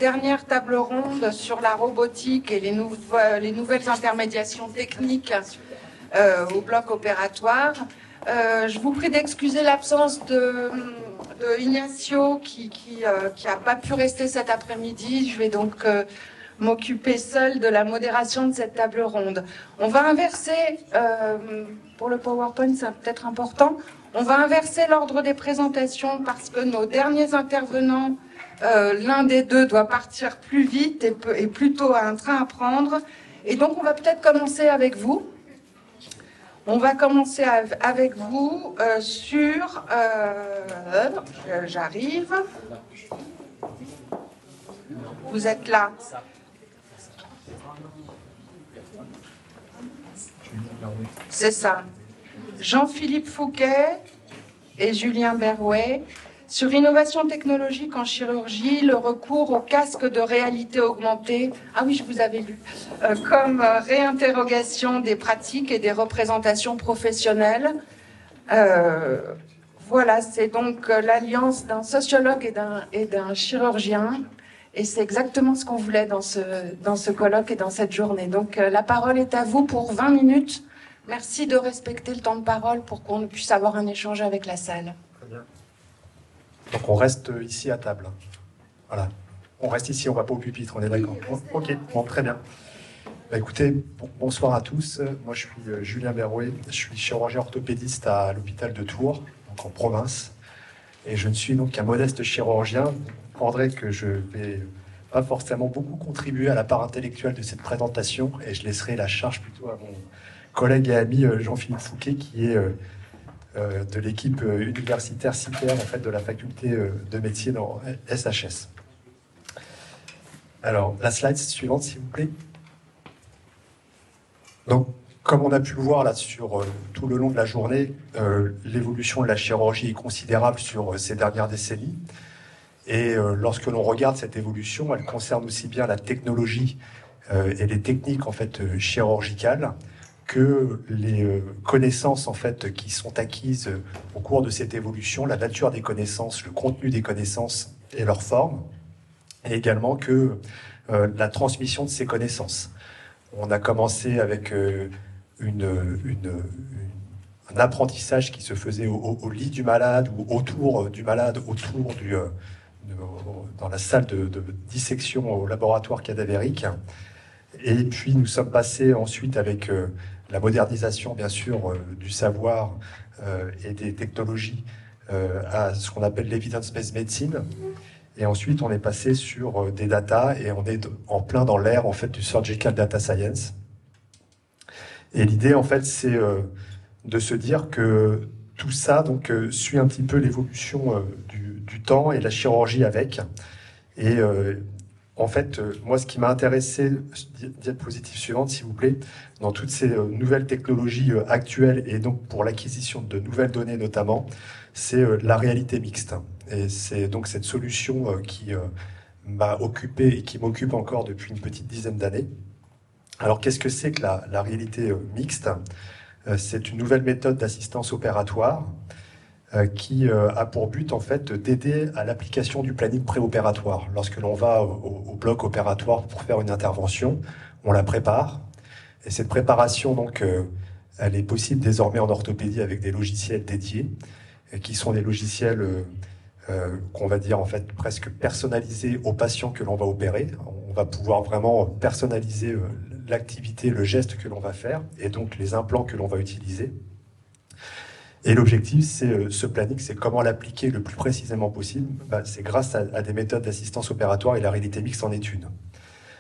dernière table ronde sur la robotique et les nouvelles intermédiations techniques au bloc opératoire. Je vous prie d'excuser l'absence de Ignacio qui a pas pu rester cet après-midi. Je vais donc m'occuper seule de la modération de cette table ronde. On va inverser, pour le PowerPoint c'est peut-être important, on va inverser l'ordre des présentations parce que nos derniers intervenants, l'un des deux doit partir plus vite et plutôt à un train à prendre. Et donc on va peut-être commencer avec vous. On va commencer avec vous sur... J'arrive. Vous êtes là. C'est ça. Jean-Philippe Fouquet et Julien Berrouet sur innovation technologique en chirurgie, le recours au casque de réalité augmentée. Ah oui, je vous avais lu. Comme réinterrogation des pratiques et des représentations professionnelles. Voilà, c'est donc l'alliance d'un sociologue et d'un chirurgien. Et c'est exactement ce qu'on voulait dans ce colloque et dans cette journée. Donc la parole est à vous pour 20 minutes. Merci de respecter le temps de parole pour qu'on puisse avoir un échange avec la salle. Très bien. Donc on reste ici à table. Voilà. On reste ici, on ne va pas au pupitre, on est d'accord. Ok, bon, très bien. Bah, écoutez, bonsoir à tous. Moi je suis Julien Berrouet, je suis chirurgien orthopédiste à l'hôpital de Tours, donc en province. Et je ne suis donc qu'un modeste chirurgien. Vous comprendrez que je ne vais pas forcément beaucoup contribuer à la part intellectuelle de cette présentation et je laisserai la charge plutôt à mon collègue et ami Jean-Philippe Fouquet qui est de l'équipe universitaire CIPER en fait, de la faculté de médecine en SHS. Alors, la slide suivante, s'il vous plaît. Donc, comme on a pu le voir là sur tout le long de la journée, l'évolution de la chirurgie est considérable sur ces dernières décennies. Et lorsque l'on regarde cette évolution, elle concerne aussi bien la technologie et les techniques en fait chirurgicales que les connaissances en fait qui sont acquises au cours de cette évolution, la nature des connaissances, le contenu des connaissances et leur forme, et également que la transmission de ces connaissances. On a commencé avec un apprentissage qui se faisait au lit du malade ou autour du malade, dans la salle de dissection au laboratoire cadavérique. Et puis nous sommes passés ensuite avec la modernisation bien sûr du savoir et des technologies à ce qu'on appelle l'evidence-based medicine. Et ensuite on est passé sur des data et on est en plein dans l'ère en fait du surgical data science. Et l'idée en fait c'est de se dire que tout ça donc suit un petit peu l'évolution du temps et la chirurgie avec. Et en fait, moi, ce qui m'a intéressé, diapositive suivante, s'il vous plaît, dans toutes ces nouvelles technologies actuelles et donc pour l'acquisition de nouvelles données notamment, c'est la réalité mixte. Et c'est donc cette solution qui m'a occupé et qui m'occupe encore depuis une petite dizaine d'années. Alors, qu'est-ce que c'est que la réalité mixte ? C'est une nouvelle méthode d'assistance opératoire qui a pour but en fait d'aider à l'application du planning préopératoire. Lorsque l'on va au bloc opératoire pour faire une intervention, on la prépare. Et cette préparation, donc, elle est possible désormais en orthopédie avec des logiciels dédiés, qui sont des logiciels qu'on va dire en fait presque personnalisés aux patients que l'on va opérer. On va pouvoir vraiment personnaliser l'activité, le geste que l'on va faire, et donc les implants que l'on va utiliser. Et l'objectif, c'est ce planning, c'est comment l'appliquer le plus précisément possible. C'est grâce à des méthodes d'assistance opératoire et la réalité mixte en est une.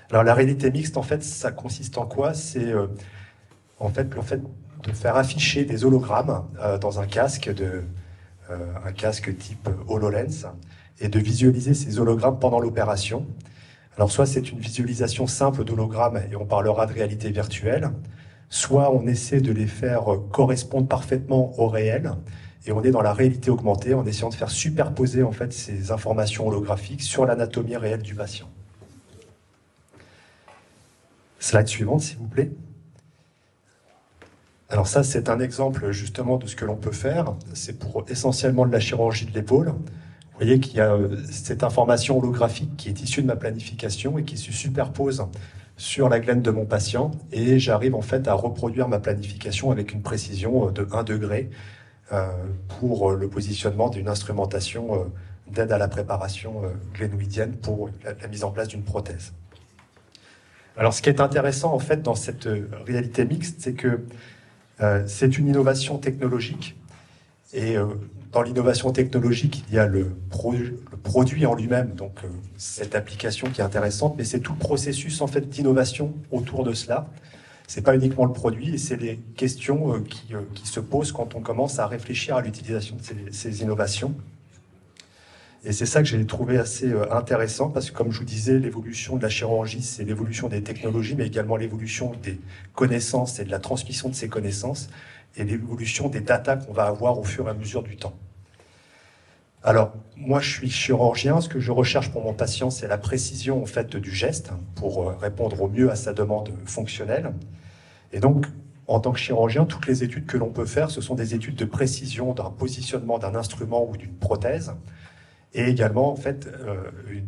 Alors la réalité mixte, en fait, ça consiste en quoi? C'est en fait le fait de faire afficher des hologrammes dans un casque type HoloLens et de visualiser ces hologrammes pendant l'opération. Alors soit c'est une visualisation simple d'hologrammes et on parlera de réalité virtuelle, soit on essaie de les faire correspondre parfaitement au réel, et on est dans la réalité augmentée en essayant de faire superposer en fait ces informations holographiques sur l'anatomie réelle du patient. Slide suivante, s'il vous plaît. Alors ça, c'est un exemple justement de ce que l'on peut faire. C'est pour essentiellement de la chirurgie de l'épaule. Vous voyez qu'il y a cette information holographique qui est issue de ma planification et qui se superpose sur la glène de mon patient, et j'arrive en fait à reproduire ma planification avec une précision de 1 degré pour le positionnement d'une instrumentation d'aide à la préparation glénoïdienne pour la mise en place d'une prothèse. Alors ce qui est intéressant en fait dans cette réalité mixte, c'est que c'est une innovation technologique, et dans l'innovation technologique, il y a le produit en lui-même, donc cette application qui est intéressante, mais c'est tout le processus en fait d'innovation autour de cela. C'est pas uniquement le produit, et c'est les questions qui se posent quand on commence à réfléchir à l'utilisation de ces innovations. Et c'est ça que j'ai trouvé assez intéressant, parce que comme je vous disais, l'évolution de la chirurgie, c'est l'évolution des technologies, mais également l'évolution des connaissances et de la transmission de ces connaissances, et l'évolution des datas qu'on va avoir au fur et à mesure du temps. Alors, moi je suis chirurgien, ce que je recherche pour mon patient, c'est la précision en fait du geste, pour répondre au mieux à sa demande fonctionnelle. Et donc, en tant que chirurgien, toutes les études que l'on peut faire, ce sont des études de précision d'un positionnement d'un instrument ou d'une prothèse, et également en fait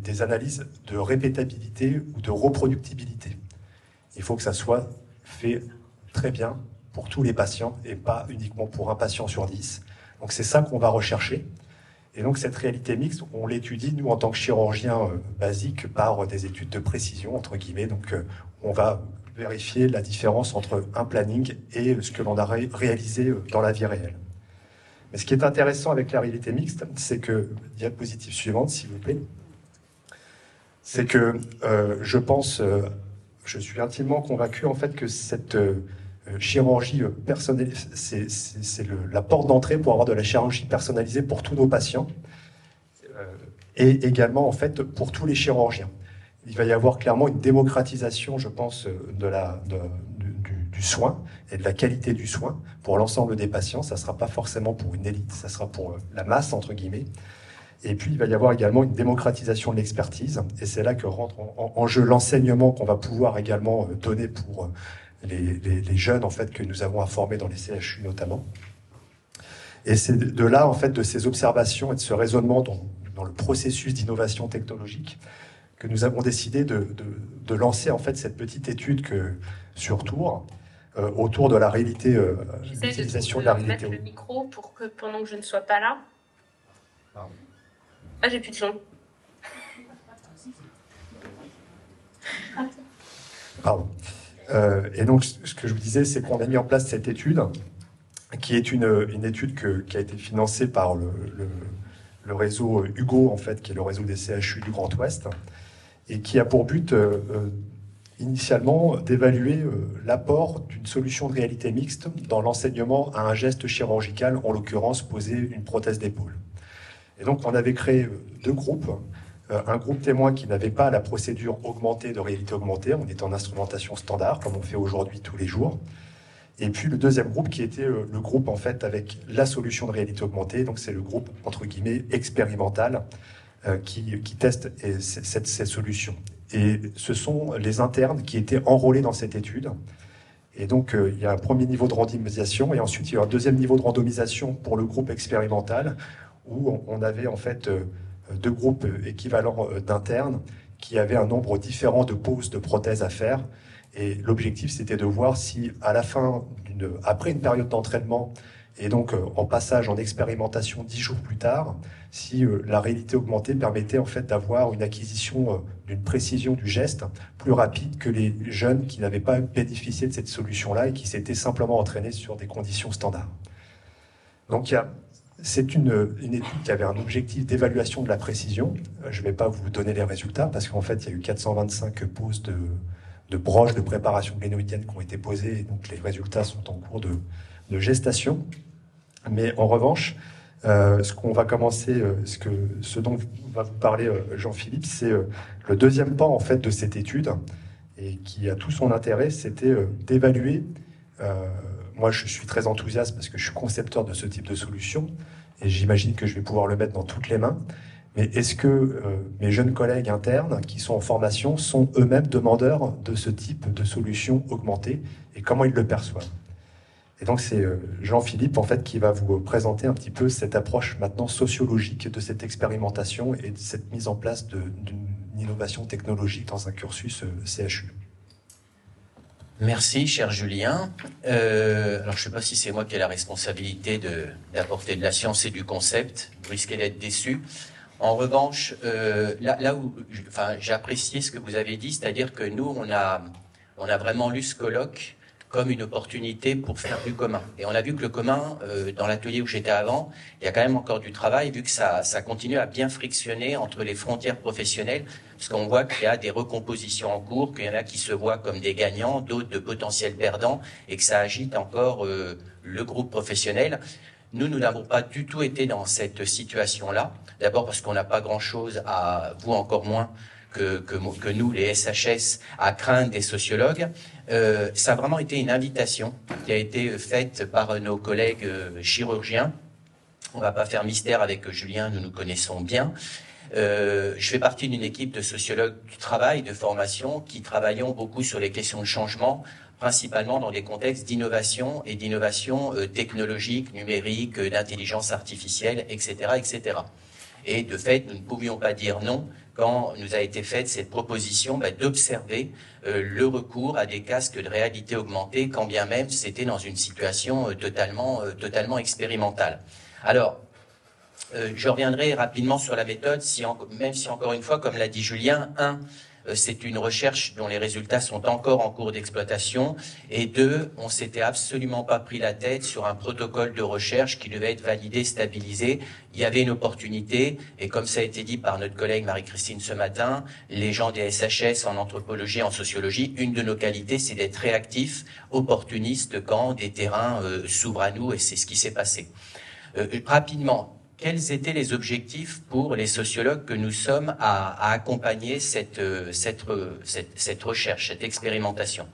des analyses de répétabilité ou de reproductibilité. Il faut que ça soit fait très bien pour tous les patients et pas uniquement pour un patient sur 10. Donc c'est ça qu'on va rechercher. Et donc cette réalité mixte, on l'étudie nous en tant que chirurgien basique par des études de précision entre guillemets. Donc on va vérifier la différence entre un planning et ce que l'on a réalisé dans la vie réelle. Mais ce qui est intéressant avec la réalité mixte, c'est que, diapositive suivante, s'il vous plaît, c'est que je pense, je suis intimement convaincu en fait que cette chirurgie personnalisée, c'est la porte d'entrée pour avoir de la chirurgie personnalisée pour tous nos patients, et également en fait pour tous les chirurgiens. Il va y avoir clairement une démocratisation, je pense, du soin et de la qualité du soin pour l'ensemble des patients. Ça ne sera pas forcément pour une élite, ça sera pour la masse, entre guillemets. Et puis, il va y avoir également une démocratisation de l'expertise. Et c'est là que rentre en jeu l'enseignement qu'on va pouvoir également donner pour les jeunes en fait, que nous avons à former dans les CHU notamment. Et c'est de là, en fait, de ces observations et de ce raisonnement dans le processus d'innovation technologique que nous avons décidé de lancer en fait, cette petite étude sur Tours, autour de la réalité, l'utilisation de la réalité. Mettre le micro pour que pendant que je ne sois pas là. Pardon. Ah, j'ai plus de son. Pardon. Et donc, ce que je vous disais, c'est qu'on a mis en place cette étude, qui est une étude qui a été financée par le réseau Hugo, en fait, qui est le réseau des CHU du Grand Ouest, et qui a pour but initialement d'évaluer l'apport d'une solution de réalité mixte dans l'enseignement à un geste chirurgical, en l'occurrence poser une prothèse d'épaule. Et donc on avait créé 2 groupes, un groupe témoin qui n'avait pas la procédure augmentée de réalité augmentée, on était en instrumentation standard comme on fait aujourd'hui tous les jours, et puis le deuxième groupe qui était le groupe en fait avec la solution de réalité augmentée, donc c'est le groupe entre guillemets expérimental qui teste cette solution. Et ce sont les internes qui étaient enrôlés dans cette étude. Et donc, il y a un premier niveau de randomisation, et ensuite, il y a un deuxième niveau de randomisation pour le groupe expérimental, où on avait en fait 2 groupes équivalents d'internes qui avaient un nombre différent de poses de prothèses à faire. Et l'objectif, c'était de voir si, à la fin, après une période d'entraînement, et donc en passage en expérimentation 10 jours plus tard, si la réalité augmentée permettait en fait d'avoir une acquisition d'une précision du geste plus rapide que les jeunes qui n'avaient pas bénéficié de cette solution-là et qui s'étaient simplement entraînés sur des conditions standards. Donc c'est une étude qui avait un objectif d'évaluation de la précision. Je ne vais pas vous donner les résultats parce qu'en fait il y a eu 425 poses de broches de préparation glénoïdienne qui ont été posées, et donc les résultats sont en cours de gestation. Mais en revanche, ce qu'on va commencer, ce dont va vous parler Jean-Philippe, c'est le deuxième pan en fait de cette étude, et qui a tout son intérêt, c'était d'évaluer. Moi, je suis très enthousiaste parce que je suis concepteur de ce type de solution, et j'imagine que je vais pouvoir le mettre dans toutes les mains. Mais est-ce que mes jeunes collègues internes qui sont en formation sont eux-mêmes demandeurs de ce type de solution augmentée, et comment ils le perçoivent? Et donc c'est Jean-Philippe en fait qui va vous présenter un petit peu cette approche maintenant sociologique de cette expérimentation et de cette mise en place d'une innovation technologique dans un cursus CHU. Merci, cher Julien. Alors, je ne sais pas si c'est moi qui ai la responsabilité d'apporter de la science et du concept. Vous risquez d'être déçu. En revanche, là où j'ai apprécié ce que vous avez dit, c'est-à-dire que nous, on a vraiment lu ce colloque comme une opportunité pour faire du commun. Et on a vu que le commun, dans l'atelier où j'étais avant, il y a quand même encore du travail, vu que ça continue à bien frictionner entre les frontières professionnelles, parce qu'on voit qu'il y a des recompositions en cours, qu'il y en a qui se voient comme des gagnants, d'autres de potentiels perdants, et que ça agite encore le groupe professionnel. Nous n'avons pas du tout été dans cette situation-là. D'abord parce qu'on n'a pas grand-chose vous encore moins, que nous, les SHS, à craindre des sociologues. Ça a vraiment été une invitation qui a été faite par nos collègues chirurgiens. On ne va pas faire mystère avec Julien, nous nous connaissons bien. Je fais partie d'une équipe de sociologues du travail, de formation, qui travaillons beaucoup sur les questions de changement, principalement dans des contextes d'innovation et d'innovation technologique, numérique, d'intelligence artificielle, etc., etc. Et de fait, nous ne pouvions pas dire non quand nous a été faite cette proposition d'observer le recours à des casques de réalité augmentée, quand bien même c'était dans une situation totalement expérimentale. Alors, je reviendrai rapidement sur la méthode, même si encore une fois, comme l'a dit Julien, c'est une recherche dont les résultats sont encore en cours d'exploitation, et 2, on s'était absolument pas pris la tête sur un protocole de recherche qui devait être validé, stabilisé. Il y avait une opportunité, et comme ça a été dit par notre collègue Marie-Christine ce matin, les gens des SHS en anthropologie, en sociologie, une de nos qualités, c'est d'être réactif, opportuniste quand des terrains s'ouvrent à nous, et c'est ce qui s'est passé. Rapidement, quels étaient les objectifs pour les sociologues que nous sommes à accompagner cette recherche, cette expérimentation?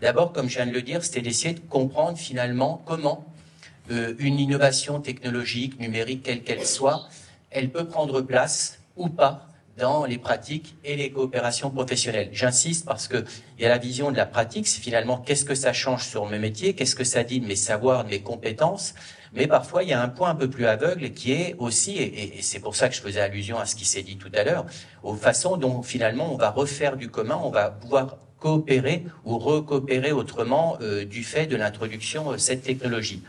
D'abord, comme je viens de le dire, c'était d'essayer de comprendre finalement comment une innovation technologique, numérique, quelle qu'elle soit, elle peut prendre place ou pas dans les pratiques et les coopérations professionnelles. J'insiste parce que il y a la vision de la pratique, c'est finalement qu'est-ce que ça change sur mes métiers, qu'est-ce que ça dit de mes savoirs, de mes compétences. Mais parfois, il y a un point un peu plus aveugle qui est aussi, et c'est pour ça que je faisais allusion à ce qui s'est dit tout à l'heure, aux façons dont finalement on va refaire du commun, on va pouvoir coopérer ou recoopérer autrement du fait de l'introduction de cette technologie.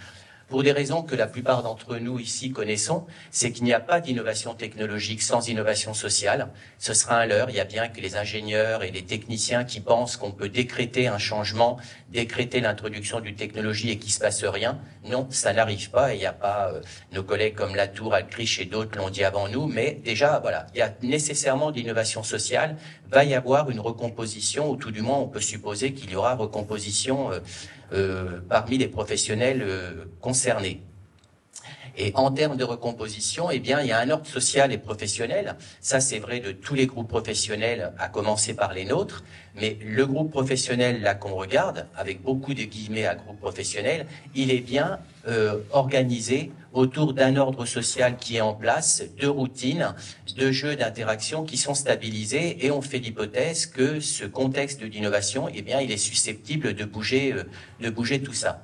Pour des raisons que la plupart d'entre nous ici connaissons, c'est qu'il n'y a pas d'innovation technologique sans innovation sociale. Ce sera un leurre. Il y a bien que les ingénieurs et les techniciens qui pensent qu'on peut décréter un changement, décréter l'introduction d'une technologie et qu'il se passe rien. Non, ça n'arrive pas. Et il n'y a pas nos collègues comme Latour, Alcrich et d'autres l'ont dit avant nous. Mais déjà, voilà, il y a nécessairement de l'innovation sociale. Va y avoir une recomposition, ou tout du moins, on peut supposer qu'il y aura recomposition parmi les professionnels concernés. Et en termes de recomposition, eh bien, il y a un ordre social et professionnel. Ça, c'est vrai de tous les groupes professionnels, à commencer par les nôtres. Mais le groupe professionnel, là, qu'on regarde, avec beaucoup de guillemets à groupe professionnel, il est bien organisé autour d'un ordre social qui est en place, de routines, de jeux d'interaction qui sont stabilisés, et on fait l'hypothèse que ce contexte d'innovation, eh bien, il est susceptible de bouger tout ça.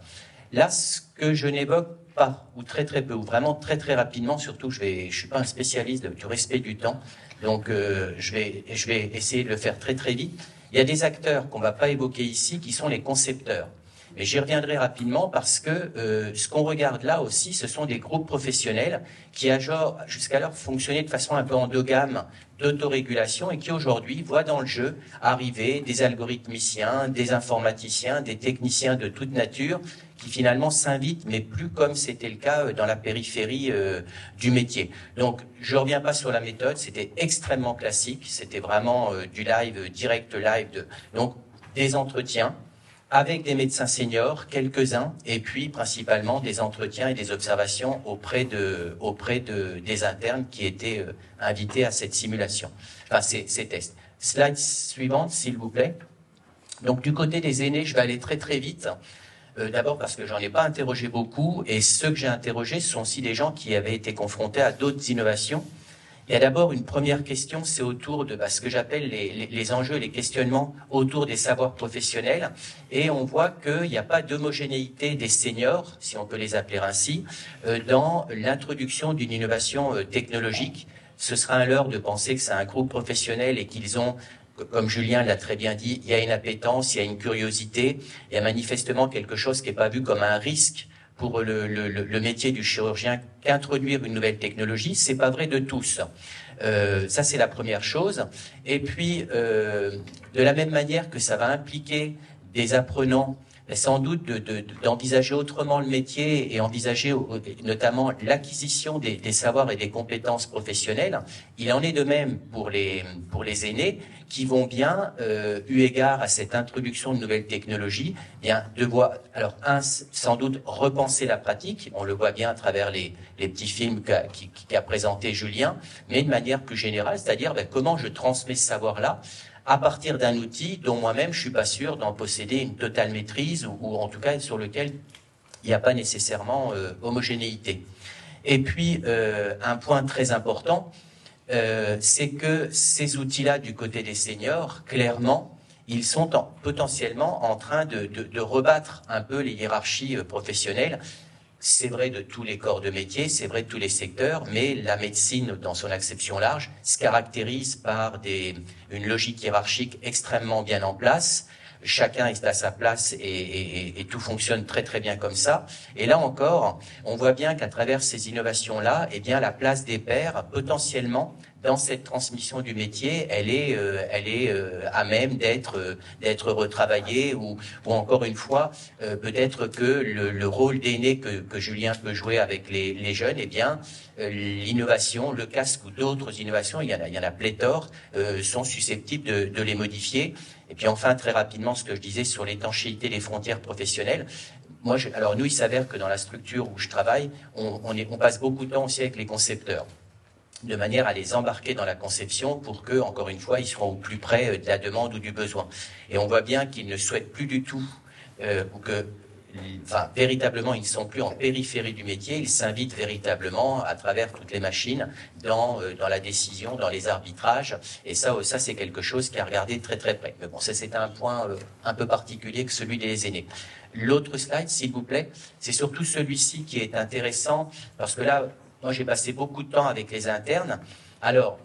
Là, ce que je n'évoque pas, ou très très peu, ou vraiment très très rapidement, surtout je suis pas un spécialiste du respect du temps, donc je vais essayer de le faire très très vite. Il y a des acteurs qu'on va pas évoquer ici qui sont les concepteurs. Mais j'y reviendrai rapidement parce que ce qu'on regarde là aussi, ce sont des groupes professionnels qui jusqu'alors fonctionnaient de façon un peu endogame d'autorégulation et qui aujourd'hui voient dans le jeu arriver des algorithmiciens, des informaticiens, des techniciens de toute nature qui finalement s'invitent, mais plus comme c'était le cas dans la périphérie du métier. Donc, je reviens pas sur la méthode, c'était extrêmement classique, c'était vraiment du live, direct live, donc des entretiens avec des médecins seniors, quelques-uns, et puis principalement des entretiens et des observations auprès des internes qui étaient invités à cette simulation, enfin ces tests. Slide suivante, s'il vous plaît. Donc du côté des aînés, je vais aller très très vite. D'abord parce que j'en ai pas interrogé beaucoup, et ceux que j'ai interrogés, ce sont aussi des gens qui avaient été confrontés à d'autres innovations. Il y a d'abord une première question, c'est autour de ce que j'appelle les enjeux, les questionnements autour des savoirs professionnels. Et on voit qu'il n'y a pas d'homogénéité des seniors, si on peut les appeler ainsi, dans l'introduction d'une innovation technologique. Ce sera un leurre de penser que c'est un groupe professionnel et qu'ils ont, comme Julien l'a très bien dit, il y a une appétence, il y a une curiosité, il y a manifestement quelque chose qui n'est pas vu comme un risque pour le métier du chirurgien qu'introduire une nouvelle technologie. C'est pas vrai de tous. Ça, c'est la première chose. Et puis, de la même manière que ça va impliquer des apprenants, sans doute d'envisager autrement le métier et envisager notamment l'acquisition des savoirs et des compétences professionnelles. Il en est de même pour les aînés qui vont bien, eu égard à cette introduction de nouvelles technologies, bien devoir, alors sans doute repenser la pratique, on le voit bien à travers les petits films qu'a présenté Julien, mais de manière plus générale, c'est-à-dire comment je transmets ce savoir-là à partir d'un outil dont moi-même je suis pas sûr d'en posséder une totale maîtrise ou en tout cas sur lequel il n'y a pas nécessairement homogénéité. Et puis un point très important, c'est que ces outils-là du côté des seniors, clairement, ils sont potentiellement en train de rebattre un peu les hiérarchies professionnelles. C'est vrai de tous les corps de métier, c'est vrai de tous les secteurs, mais la médecine, dans son acception large, se caractérise par une logique hiérarchique extrêmement bien en place. Chacun est à sa place et tout fonctionne très très bien comme ça. Et là encore, on voit bien qu'à travers ces innovations-là, eh bien la place des pairs, potentiellement, dans cette transmission du métier, elle est à même d'être retravaillée ou encore une fois, peut-être que le rôle d'aîné que Julien peut jouer avec les jeunes, eh bien, l'innovation, le casque ou d'autres innovations, il y en a pléthore, sont susceptibles de les modifier. Et puis enfin, très rapidement, ce que je disais sur l'étanchéité des frontières professionnelles. Alors nous, il s'avère que dans la structure où je travaille, on passe beaucoup de temps aussi avec les concepteurs, de manière à les embarquer dans la conception pour que, encore une fois, ils seront au plus près de la demande ou du besoin. Et on voit bien qu'ils ne souhaitent plus du tout, véritablement, ils ne sont plus en périphérie du métier, ils s'invitent véritablement à travers toutes les machines dans la décision, dans les arbitrages. Et ça c'est quelque chose qui a regardé très très près. Mais bon, ça c'est un point un peu particulier que celui des aînés. L'autre slide, s'il vous plaît, c'est surtout celui-ci qui est intéressant parce que là, moi, j'ai passé beaucoup de temps avec les internes. Alors,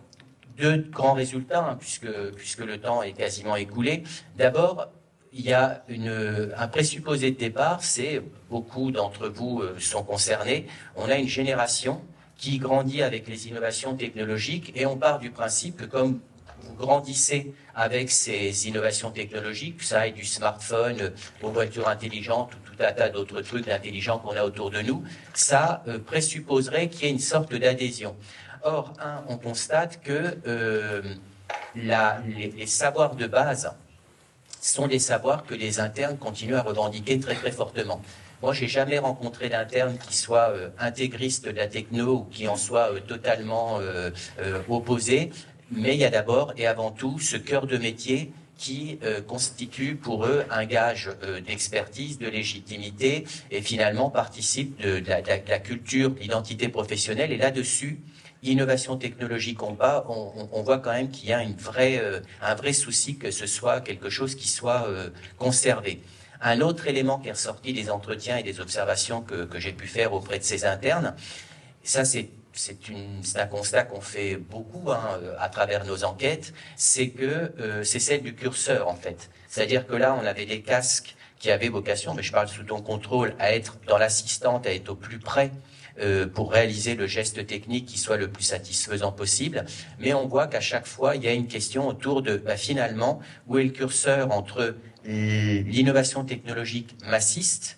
deux grands résultats, puisque le temps est quasiment écoulé. D'abord, il y a un présupposé de départ, c'est, beaucoup d'entre vous sont concernés, on a une génération qui grandit avec les innovations technologiques et on part du principe que comme vous grandissez avec ces innovations technologiques, ça aille du smartphone aux voitures intelligentes ou tout un tas d'autres trucs intelligents qu'on a autour de nous, ça présupposerait qu'il y ait une sorte d'adhésion. Or, on constate que les savoirs de base sont des savoirs que les internes continuent à revendiquer très très fortement. Moi, j'ai jamais rencontré d'interne qui soit intégriste de la techno ou qui en soit totalement opposé. Mais il y a d'abord et avant tout ce cœur de métier qui constitue pour eux un gage d'expertise, de légitimité et finalement participe de la culture, de l'identité professionnelle. Et là-dessus, innovation technologique ou pas, on voit quand même qu'il y a un vrai souci que ce soit quelque chose qui soit conservé. Un autre élément qui est ressorti des entretiens et des observations que j'ai pu faire auprès de ces internes, ça c'est un constat qu'on fait beaucoup à travers nos enquêtes, c'est que c'est celle du curseur en fait. C'est-à-dire que là, on avait des casques qui avaient vocation, mais je parle sous ton contrôle, à être dans l'assistante, à être au plus près pour réaliser le geste technique qui soit le plus satisfaisant possible. Mais on voit qu'à chaque fois, il y a une question autour de, finalement, où est le curseur entre l'innovation technologique massiste,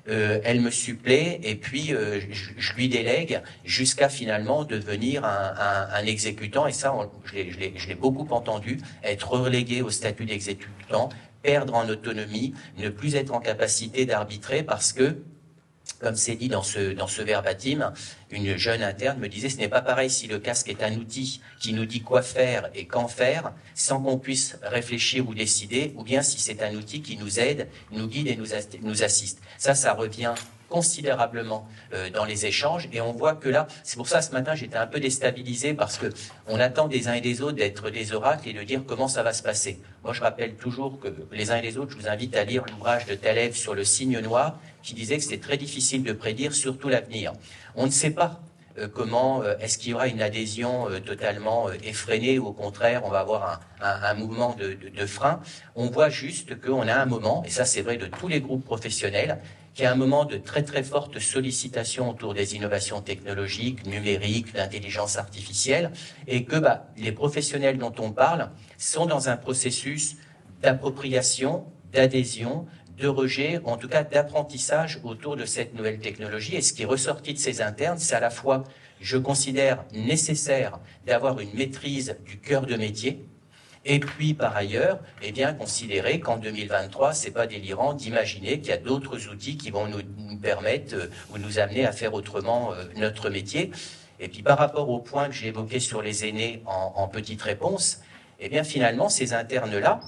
elle me supplée et puis je lui délègue jusqu'à finalement devenir un exécutant. Et ça, je l'ai beaucoup entendu, être relégué au statut d'exécutant, perdre en autonomie, ne plus être en capacité d'arbitrer parce que, comme c'est dit dans ce verbatim, une jeune interne me disait, ce n'est pas pareil si le casque est un outil qui nous dit quoi faire et quand faire, sans qu'on puisse réfléchir ou décider, ou bien si c'est un outil qui nous aide, nous guide et nous assiste. Ça revient considérablement dans les échanges, et on voit que là, c'est pour ça ce matin j'étais un peu déstabilisé, parce que on attend des uns et des autres d'être des oracles et de dire comment ça va se passer. Moi je rappelle toujours que les uns et les autres, je vous invite à lire l'ouvrage de Taleb sur le signe noir, qui disait que c'était très difficile de prédire, surtout l'avenir. On ne sait pas comment est-ce qu'il y aura une adhésion totalement effrénée, ou au contraire on va avoir un mouvement de frein. On voit juste qu'on a un moment, et ça c'est vrai de tous les groupes professionnels, qu'il y a un moment de très très forte sollicitation autour des innovations technologiques, numériques, d'intelligence artificielle, et que les professionnels dont on parle sont dans un processus d'appropriation, d'adhésion, de rejet, ou en tout cas d'apprentissage autour de cette nouvelle technologie. Et ce qui est ressorti de ces internes, c'est à la fois, je considère, nécessaire d'avoir une maîtrise du cœur de métier, et puis par ailleurs, eh bien, considérer qu'en 2023, c'est pas délirant d'imaginer qu'il y a d'autres outils qui vont nous permettre ou nous amener à faire autrement notre métier. Et puis par rapport au point que j'ai évoqué sur les aînés en petite réponse, eh bien finalement, ces internes-là,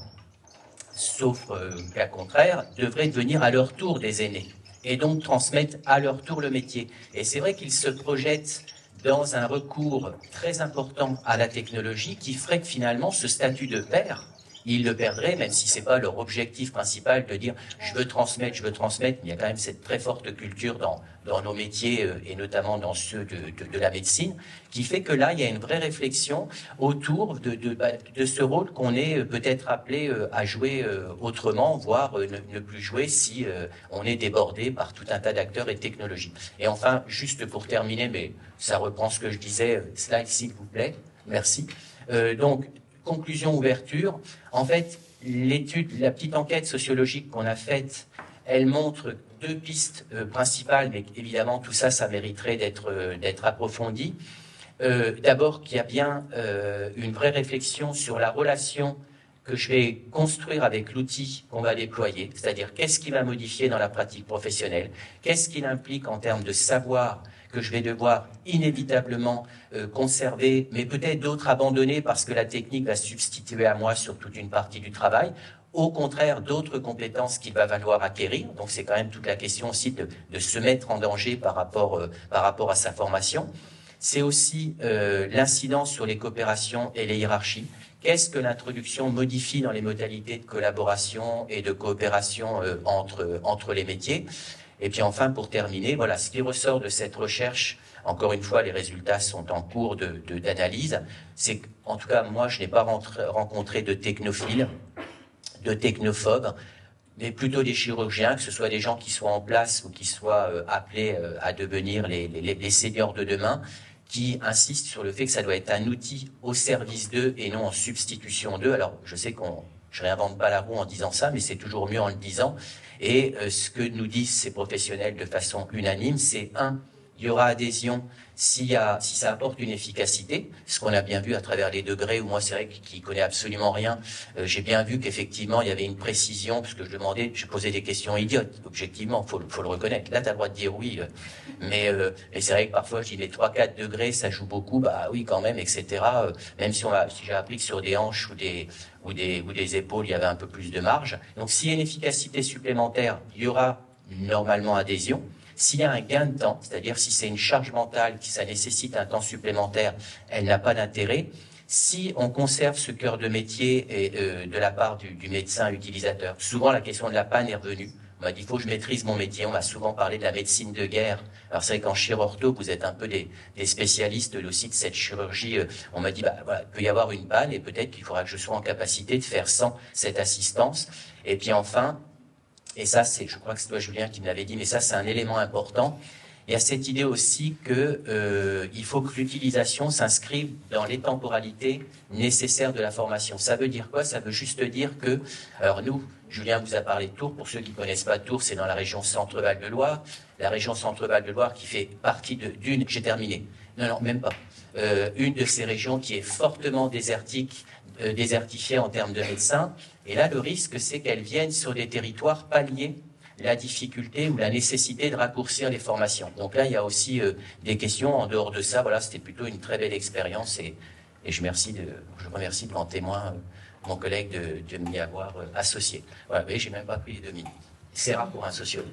sauf cas contraire, devraient devenir à leur tour des aînés et donc transmettre à leur tour le métier. Et c'est vrai qu'ils se projettent dans un recours très important à la technologie qui ferait que finalement ce statut de père, ils le perdraient, même si c'est pas leur objectif principal de dire je veux transmettre, mais il y a quand même cette très forte culture dans nos métiers et notamment dans ceux de la médecine, qui fait que là il y a une vraie réflexion autour de ce rôle qu'on est peut-être appelé à jouer autrement, voire ne plus jouer si on est débordé par tout un tas d'acteurs et de technologies. Et enfin, juste pour terminer, mais ça reprend ce que je disais, slide s'il vous plaît, merci. Donc, conclusion, ouverture. En fait, l'étude, la petite enquête sociologique qu'on a faite, elle montre deux pistes principales, mais évidemment tout ça, ça mériterait d'être approfondi. D'abord, qu'il y a bien une vraie réflexion sur la relation que je vais construire avec l'outil qu'on va déployer, c'est-à-dire qu'est-ce qui va modifier dans la pratique professionnelle, qu'est-ce qu'il implique en termes de savoir que je vais devoir inévitablement conserver, mais peut-être d'autres abandonner parce que la technique va substituer à moi sur toute une partie du travail. Au contraire, d'autres compétences qu'il va falloir acquérir. Donc c'est quand même toute la question aussi de se mettre en danger par rapport à sa formation. C'est aussi l'incidence sur les coopérations et les hiérarchies. Qu'est-ce que l'introduction modifie dans les modalités de collaboration et de coopération entre les métiers? Et puis enfin, pour terminer, voilà, ce qui ressort de cette recherche, encore une fois, les résultats sont en cours d'analyse, c'est qu'en tout cas, moi, je n'ai pas rencontré de technophiles, de technophobes, mais plutôt des chirurgiens, que ce soit des gens qui soient en place ou qui soient appelés à devenir les seniors de demain, qui insistent sur le fait que ça doit être un outil au service d'eux et non en substitution d'eux. Alors, je sais je réinvente pas la roue en disant ça, mais c'est toujours mieux en le disant. Et ce que nous disent ces professionnels de façon unanime, c'est il y aura adhésion si ça apporte une efficacité, ce qu'on a bien vu à travers les degrés, où moi c'est vrai qui connaît absolument rien, j'ai bien vu qu'effectivement il y avait une précision, parce que je posais des questions idiotes, objectivement, faut le reconnaître. Là, tu as le droit de dire oui, mais c'est vrai que parfois je dis les 3-4 degrés, ça joue beaucoup, bah oui quand même, etc. Même si j'ai appris que sur des hanches ou des épaules, il y avait un peu plus de marge. Donc s'il y a une efficacité supplémentaire, il y aura normalement adhésion. S'il y a un gain de temps, c'est-à-dire si c'est une charge mentale, ça nécessite un temps supplémentaire, elle n'a pas d'intérêt. Si on conserve ce cœur de métier et de la part du médecin utilisateur, souvent la question de la panne est revenue. On m'a dit, il faut que je maîtrise mon métier. On m'a souvent parlé de la médecine de guerre. Alors c'est vrai qu'en chirurgie, vous êtes un peu des spécialistes aussi de cette chirurgie. On m'a dit, voilà, il peut y avoir une panne et peut-être qu'il faudra que je sois en capacité de faire sans cette assistance. Et puis enfin, et ça, je crois que c'est toi, Julien, qui me l'avait dit, mais ça, c'est un élément important. Il y a cette idée aussi il faut que l'utilisation s'inscrive dans les temporalités nécessaires de la formation. Ça veut dire quoi? Ça veut juste dire que, alors nous, Julien vous a parlé de Tours. Pour ceux qui ne connaissent pas Tours, c'est dans la région Centre-Val de Loire. La région Centre-Val de Loire qui fait partie j'ai terminé. Non, même pas. Une de ces régions qui est fortement désertifiée en termes de médecins. Et là, le risque, c'est qu'elles viennent sur des territoires pallier la difficulté ou la nécessité de raccourcir les formations. Donc là, il y a aussi des questions. En dehors de ça, voilà, c'était plutôt une très belle expérience et je remercie de en témoin mon collègue de m'y avoir associé. Voilà, vous voyez, j'ai même pas pris les 2 minutes. C'est rare pour un sociologue.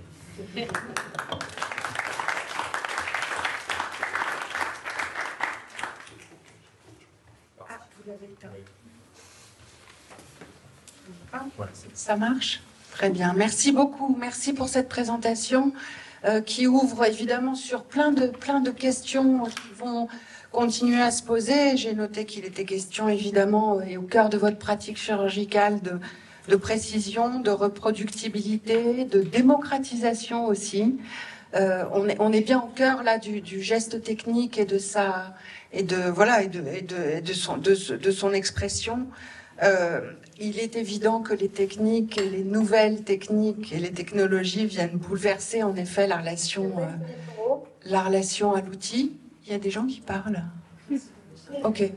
Ça marche? Très bien. Merci beaucoup. Merci pour cette présentation qui ouvre évidemment sur plein de questions qui vont continuer à se poser. J'ai noté qu'il était question évidemment et au cœur de votre pratique chirurgicale de précision, de reproductibilité, de démocratisation aussi. On est bien au cœur là du geste technique et de son expression. Il est évident que les techniques, et les nouvelles techniques et les technologies viennent bouleverser en effet la relation à l'outil. Il y a des gens qui parlent. Ok.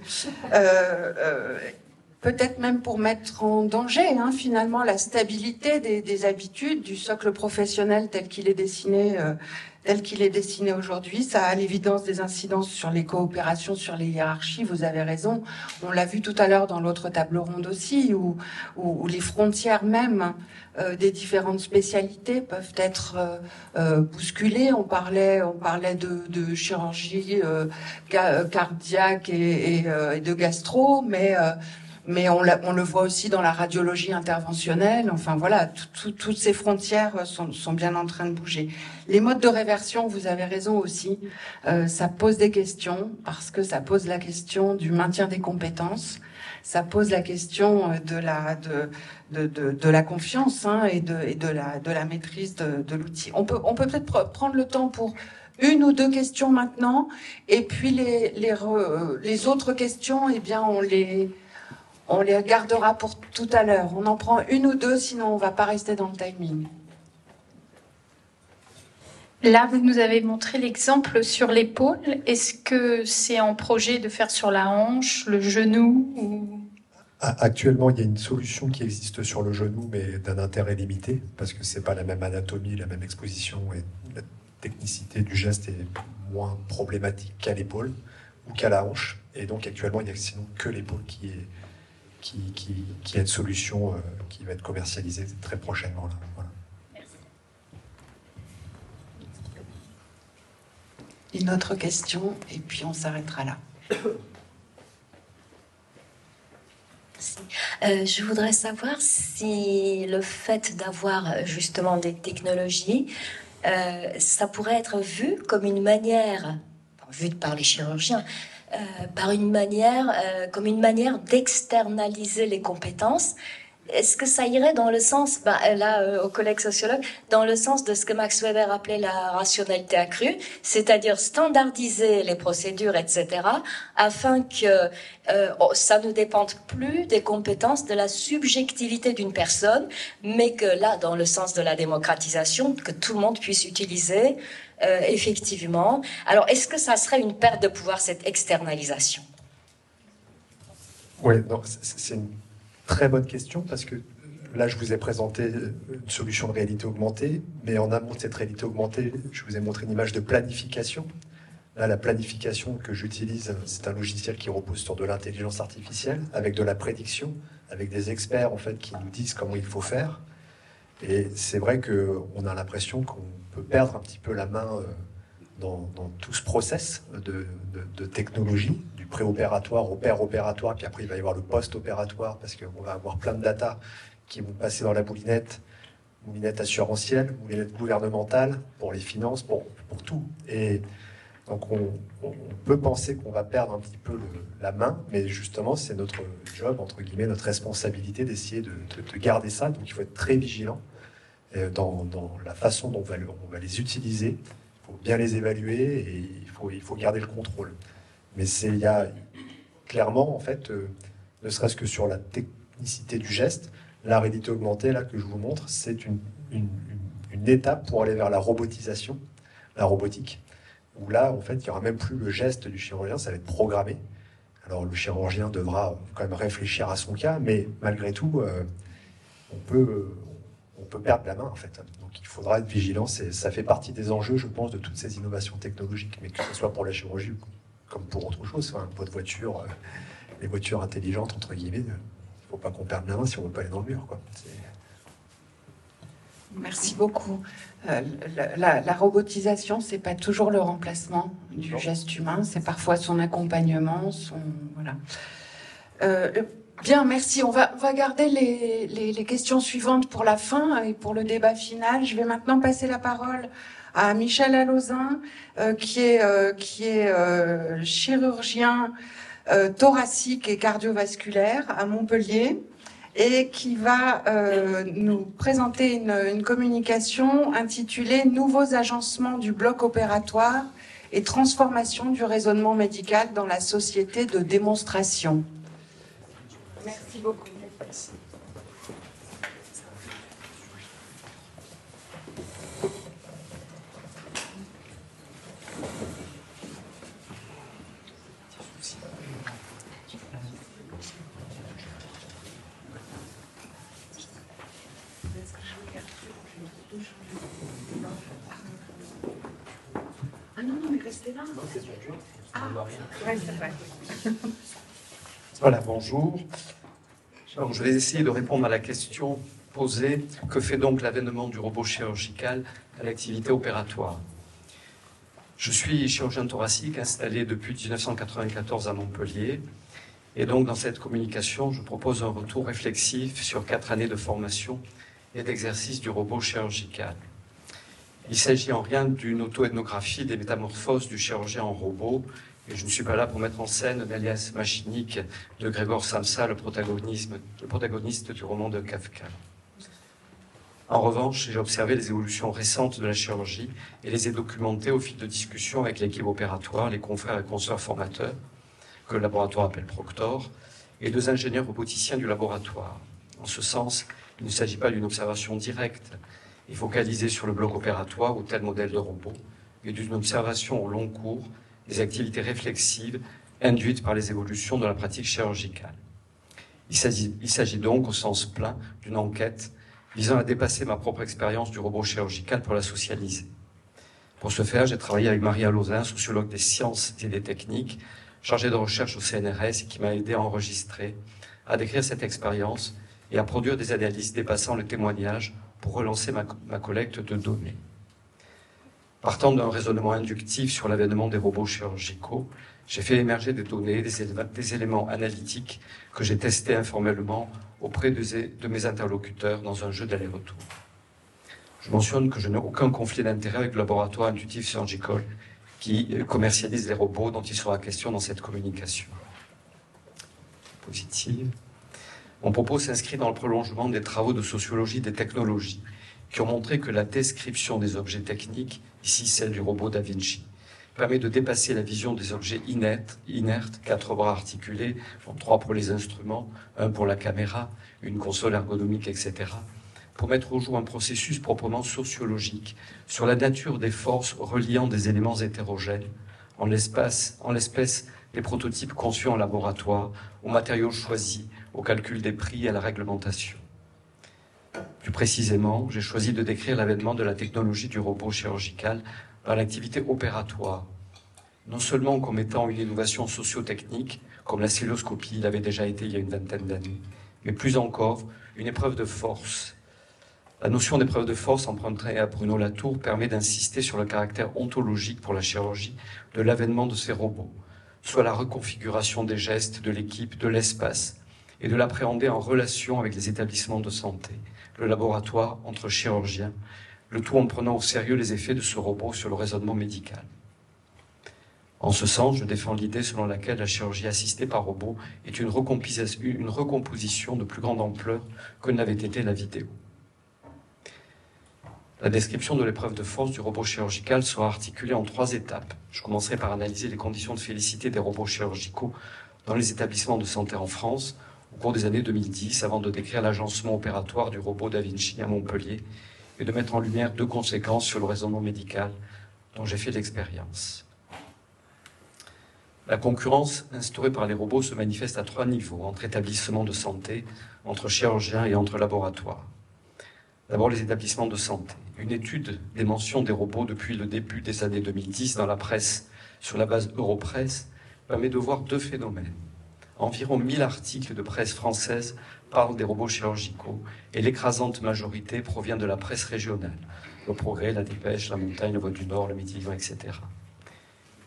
Peut-être même pour mettre en danger finalement la stabilité des habitudes, du socle professionnel tel qu'il est dessiné aujourd'hui. Ça a à l'évidence des incidences sur les coopérations, sur les hiérarchies, vous avez raison. On l'a vu tout à l'heure dans l'autre table ronde aussi, où les frontières même des différentes spécialités peuvent être bousculées. On parlait de chirurgie cardiaque et de gastro, mais on le voit aussi dans la radiologie interventionnelle. Enfin voilà, toutes ces frontières sont bien en train de bouger. Les modes de réversion, vous avez raison aussi, ça pose des questions, parce que ça pose la question du maintien des compétences, ça pose la question de la confiance et de la maîtrise de l'outil. On peut peut-être prendre le temps pour une ou deux questions maintenant, et puis les autres questions, eh bien on les gardera pour tout à l'heure. On en prend une ou deux, sinon on ne va pas rester dans le timing. Là, vous nous avez montré l'exemple sur l'épaule. Est-ce que c'est en projet de faire sur la hanche, le genou ou... Actuellement, il y a une solution qui existe sur le genou, mais d'un intérêt limité, parce que ce n'est pas la même anatomie, la même exposition, et la technicité du geste est moins problématique qu'à l'épaule ou qu'à la hanche. Et donc actuellement, il n'y a sinon que l'épaule qui a une solution qui va être commercialisée très prochainement. Là. Voilà. Une autre question, et puis on s'arrêtera là. Je voudrais savoir si le fait d'avoir justement des technologies, ça pourrait être vu comme une manière, vu par les chirurgiens, comme une manière d'externaliser les compétences. Est-ce que ça irait dans le sens, aux collègues sociologues, dans le sens de ce que Max Weber appelait la rationalité accrue, c'est-à-dire standardiser les procédures, etc., afin que ça ne dépende plus des compétences, de la subjectivité d'une personne, mais que là, dans le sens de la démocratisation, que tout le monde puisse utiliser effectivement. Alors, est-ce que ça serait une perte de pouvoir, cette externalisation? Oui, c'est une très bonne question, parce que là, je vous ai présenté une solution de réalité augmentée, mais en amont de cette réalité augmentée, je vous ai montré une image de planification. Là, la planification que j'utilise, c'est un logiciel qui repose sur de l'intelligence artificielle, avec de la prédiction, avec des experts en fait, qui nous disent comment il faut faire. Et c'est vrai qu'on a l'impression qu'on peut perdre un petit peu la main dans tout ce process de technologie, du préopératoire au péropératoire, puis après il va y avoir le post-opératoire, parce qu'on va avoir plein de data qui vont passer dans la moulinette assurantielle, moulinette gouvernementale, pour les finances, pour tout. Et donc on peut penser qu'on va perdre un petit peu la main, mais justement c'est notre job, entre guillemets, notre responsabilité d'essayer de garder ça. Donc il faut être très vigilant dans la façon dont on va les utiliser. Il faut bien les évaluer et il faut garder le contrôle. Mais il y a clairement, en fait, ne serait-ce que sur la technicité du geste, la réalité augmentée là, que je vous montre, c'est une étape pour aller vers la robotisation, la robotique, où là, en fait, il n'y aura même plus le geste du chirurgien, ça va être programmé. Alors, le chirurgien devra quand même réfléchir à son cas, mais malgré tout, on peut perdre la main, en fait. Donc, il faudra être vigilant. Ça fait partie des enjeux, je pense, de toutes ces innovations technologiques, mais que ce soit pour la chirurgie comme pour autre chose. Enfin, votre voiture, les voitures intelligentes, entre guillemets, il ne faut pas qu'on perde la main si on ne veut pas aller dans le mur, quoi. Merci beaucoup. La robotisation, c'est pas toujours le remplacement du geste humain, c'est parfois son accompagnement, voilà. Bien, merci. On va garder les questions suivantes pour la fin et pour le débat final. Je vais maintenant passer la parole à Michel Alauzin, qui est chirurgien thoracique et cardiovasculaire à Montpellier, et qui va nous présenter une communication intitulée « Nouveaux agencements du bloc opératoire et transformation du raisonnement médical dans la société de démonstration ». Merci beaucoup. Ah non, mais restez là. Ah, ouais, c'est vrai. Voilà, bonjour. Alors, je vais essayer de répondre à la question posée. Que fait donc l'avènement du robot chirurgical à l'activité opératoire? Je suis chirurgien thoracique installé depuis 1994 à Montpellier. Et donc, dans cette communication, je propose un retour réflexif sur 4 années de formation et d'exercice du robot chirurgical. Il s'agit en rien d'une auto-ethnographie des métamorphoses du chirurgien en robot. Et je ne suis pas là pour mettre en scène l'alias machinique de Gregor Samsa, le protagoniste du roman de Kafka. En revanche, j'ai observé les évolutions récentes de la chirurgie et les ai documentées au fil de discussions avec l'équipe opératoire, les confrères et consoeurs formateurs, que le laboratoire appelle Proctor, et 2 ingénieurs roboticiens du laboratoire. En ce sens, il ne s'agit pas d'une observation directe et focalisée sur le bloc opératoire ou tel modèle de robot, mais d'une observation au long cours des activités réflexives induites par les évolutions de la pratique chirurgicale. Il s'agit donc, au sens plein, d'une enquête visant à dépasser ma propre expérience du robot chirurgical pour la socialiser. Pour ce faire, j'ai travaillé avec Marie Alauzin, sociologue des sciences et des techniques, chargée de recherche au CNRS et qui m'a aidé à enregistrer, à décrire cette expérience et à produire des analyses dépassant le témoignage pour relancer ma collecte de données. Partant d'un raisonnement inductif sur l'avènement des robots chirurgicaux, j'ai fait émerger des données, des éléments analytiques que j'ai testés informellement auprès de mes interlocuteurs dans un jeu d'aller-retour. Je mentionne que je n'ai aucun conflit d'intérêt avec le laboratoire Intuitive Surgical qui commercialise les robots dont il sera question dans cette communication. Positive. Mon propos s'inscrit dans le prolongement des travaux de sociologie des technologies qui ont montré que la description des objets techniques, ici celle du robot Da Vinci, permet de dépasser la vision des objets inertes, 4 bras articulés, 3 pour les instruments, 1 pour la caméra, une console ergonomique, etc., pour mettre au jour un processus proprement sociologique sur la nature des forces reliant des éléments hétérogènes, en l'espèce les prototypes conçus en laboratoire, aux matériaux choisis, au calcul des prix et à la réglementation. Plus précisément, j'ai choisi de décrire l'avènement de la technologie du robot chirurgical dans l'activité opératoire, non seulement comme étant une innovation socio-technique, comme la cystoscopie l'avait déjà été il y a une vingtaine d'années, mais plus encore, une épreuve de force. La notion d'épreuve de force empruntée à Bruno Latour permet d'insister sur le caractère ontologique pour la chirurgie de l'avènement de ces robots, soit la reconfiguration des gestes, de l'équipe, de l'espace, et de l'appréhender en relation avec les établissements de santé, le laboratoire entre chirurgiens, le tout en prenant au sérieux les effets de ce robot sur le raisonnement médical. En ce sens, je défends l'idée selon laquelle la chirurgie assistée par robot est une recomposition de plus grande ampleur que n'avait été la vidéo. La description de l'épreuve de force du robot chirurgical sera articulée en 3 étapes. Je commencerai par analyser les conditions de félicité des robots chirurgicaux dans les établissements de santé en France au cours des années 2010, avant de décrire l'agencement opératoire du robot Da Vinci à Montpellier et de mettre en lumière 2 conséquences sur le raisonnement médical dont j'ai fait l'expérience. La concurrence instaurée par les robots se manifeste à 3 niveaux, entre établissements de santé, entre chirurgiens et entre laboratoires. D'abord, les établissements de santé. Une étude des mentions des robots depuis le début des années 2010 dans la presse, sur la base Europresse, permet de voir 2 phénomènes. Environ 1000 articles de presse française parlent des robots chirurgicaux et l'écrasante majorité provient de la presse régionale. Le Progrès, la Dépêche, la Montagne, le Voix du Nord, le Midi Libre, etc.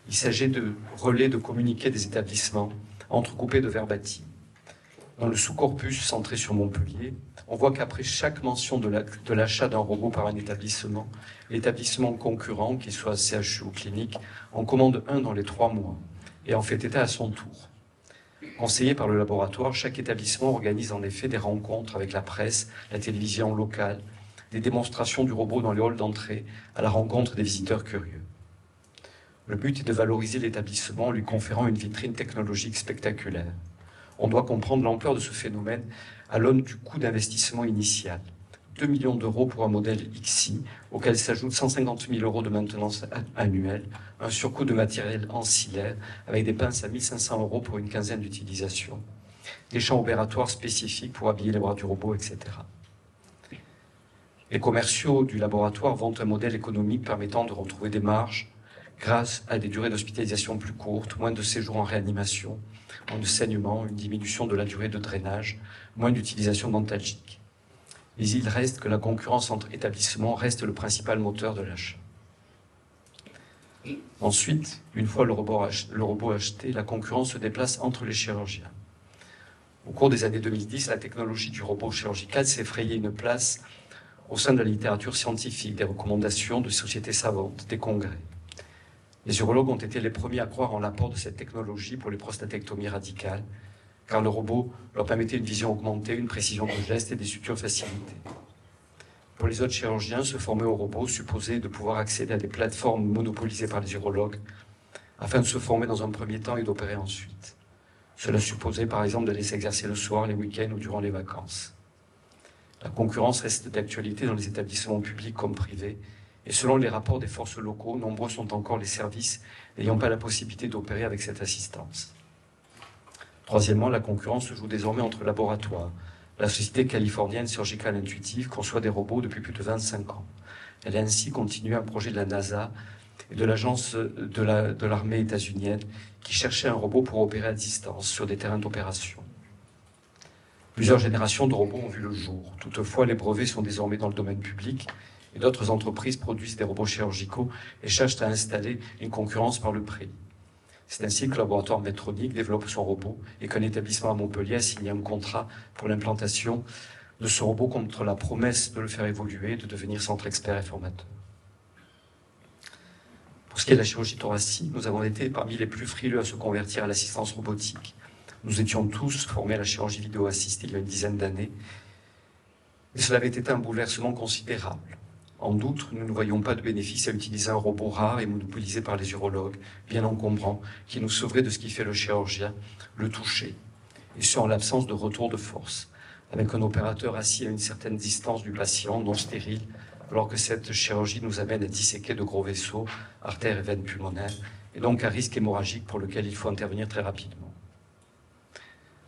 Il s'agit de relais de communiqués des établissements entrecoupés de verbatim. Dans le sous-corpus centré sur Montpellier, on voit qu'après chaque mention de l'achat d'un robot par un établissement, l'établissement concurrent, qu'il soit CHU ou clinique, en commande un dans les 3 mois et en fait état à son tour. Conseillé par le laboratoire, chaque établissement organise en effet des rencontres avec la presse, la télévision locale, des démonstrations du robot dans les halls d'entrée à la rencontre des visiteurs curieux. Le but est de valoriser l'établissement en lui conférant une vitrine technologique spectaculaire. On doit comprendre l'ampleur de ce phénomène à l'aune du coût d'investissement initial. 2 millions d'euros pour un modèle XI, auquel s'ajoutent 150 000 euros de maintenance annuelle, un surcoût de matériel ancillaire, avec des pinces à 1 500 euros pour une quinzaine d'utilisations, des champs opératoires spécifiques pour habiller les bras du robot, etc. Les commerciaux du laboratoire vendent un modèle économique permettant de retrouver des marges grâce à des durées d'hospitalisation plus courtes, moins de séjours en réanimation, moins de saignement, une diminution de la durée de drainage, moins d'utilisation dentalgique. Mais il reste que la concurrence entre établissements reste le principal moteur de l'achat. Ensuite, une fois le robot acheté, la concurrence se déplace entre les chirurgiens. Au cours des années 2010, la technologie du robot chirurgical s'est frayée une place au sein de la littérature scientifique, des recommandations de sociétés savantes, des congrès. Les urologues ont été les premiers à croire en l'apport de cette technologie pour les prostatectomies radicales, car le robot leur permettait une vision augmentée, une précision de geste et des sutures facilitées. Pour les autres chirurgiens, se former au robot supposait de pouvoir accéder à des plateformes monopolisées par les urologues, afin de se former dans un premier temps et d'opérer ensuite. Cela supposait par exemple d'aller s'exercer le soir, les week-ends ou durant les vacances. La concurrence reste d'actualité dans les établissements publics comme privés, et selon les rapports des forces locaux, nombreux sont encore les services n'ayant pas la possibilité d'opérer avec cette assistance. Troisièmement, la concurrence se joue désormais entre laboratoires. La société californienne Surgical Intuitive conçoit des robots depuis plus de 25 ans. Elle a ainsi continué un projet de la NASA et de l'agence de l'armée états-unienne qui cherchait un robot pour opérer à distance sur des terrains d'opération. Plusieurs générations de robots ont vu le jour. Toutefois, les brevets sont désormais dans le domaine public et d'autres entreprises produisent des robots chirurgicaux et cherchent à installer une concurrence par le prix. C'est ainsi que le laboratoire Medtronic développe son robot et qu'un établissement à Montpellier a signé un contrat pour l'implantation de ce robot contre la promesse de le faire évoluer et de devenir centre expert et formateur. Pour ce qui est de la chirurgie thoracique, nous avons été parmi les plus frileux à se convertir à l'assistance robotique. Nous étions tous formés à la chirurgie vidéo assistée il y a une dizaine d'années, et cela avait été un bouleversement considérable. En outre, nous ne voyions pas de bénéfice à utiliser un robot rare et monopolisé par les urologues, bien encombrant, qui nous sauverait de ce qui fait le chirurgien, le toucher, et ce en l'absence de retour de force, avec un opérateur assis à une certaine distance du patient, non stérile, alors que cette chirurgie nous amène à disséquer de gros vaisseaux, artères et veines pulmonaires, et donc à risque hémorragique pour lequel il faut intervenir très rapidement.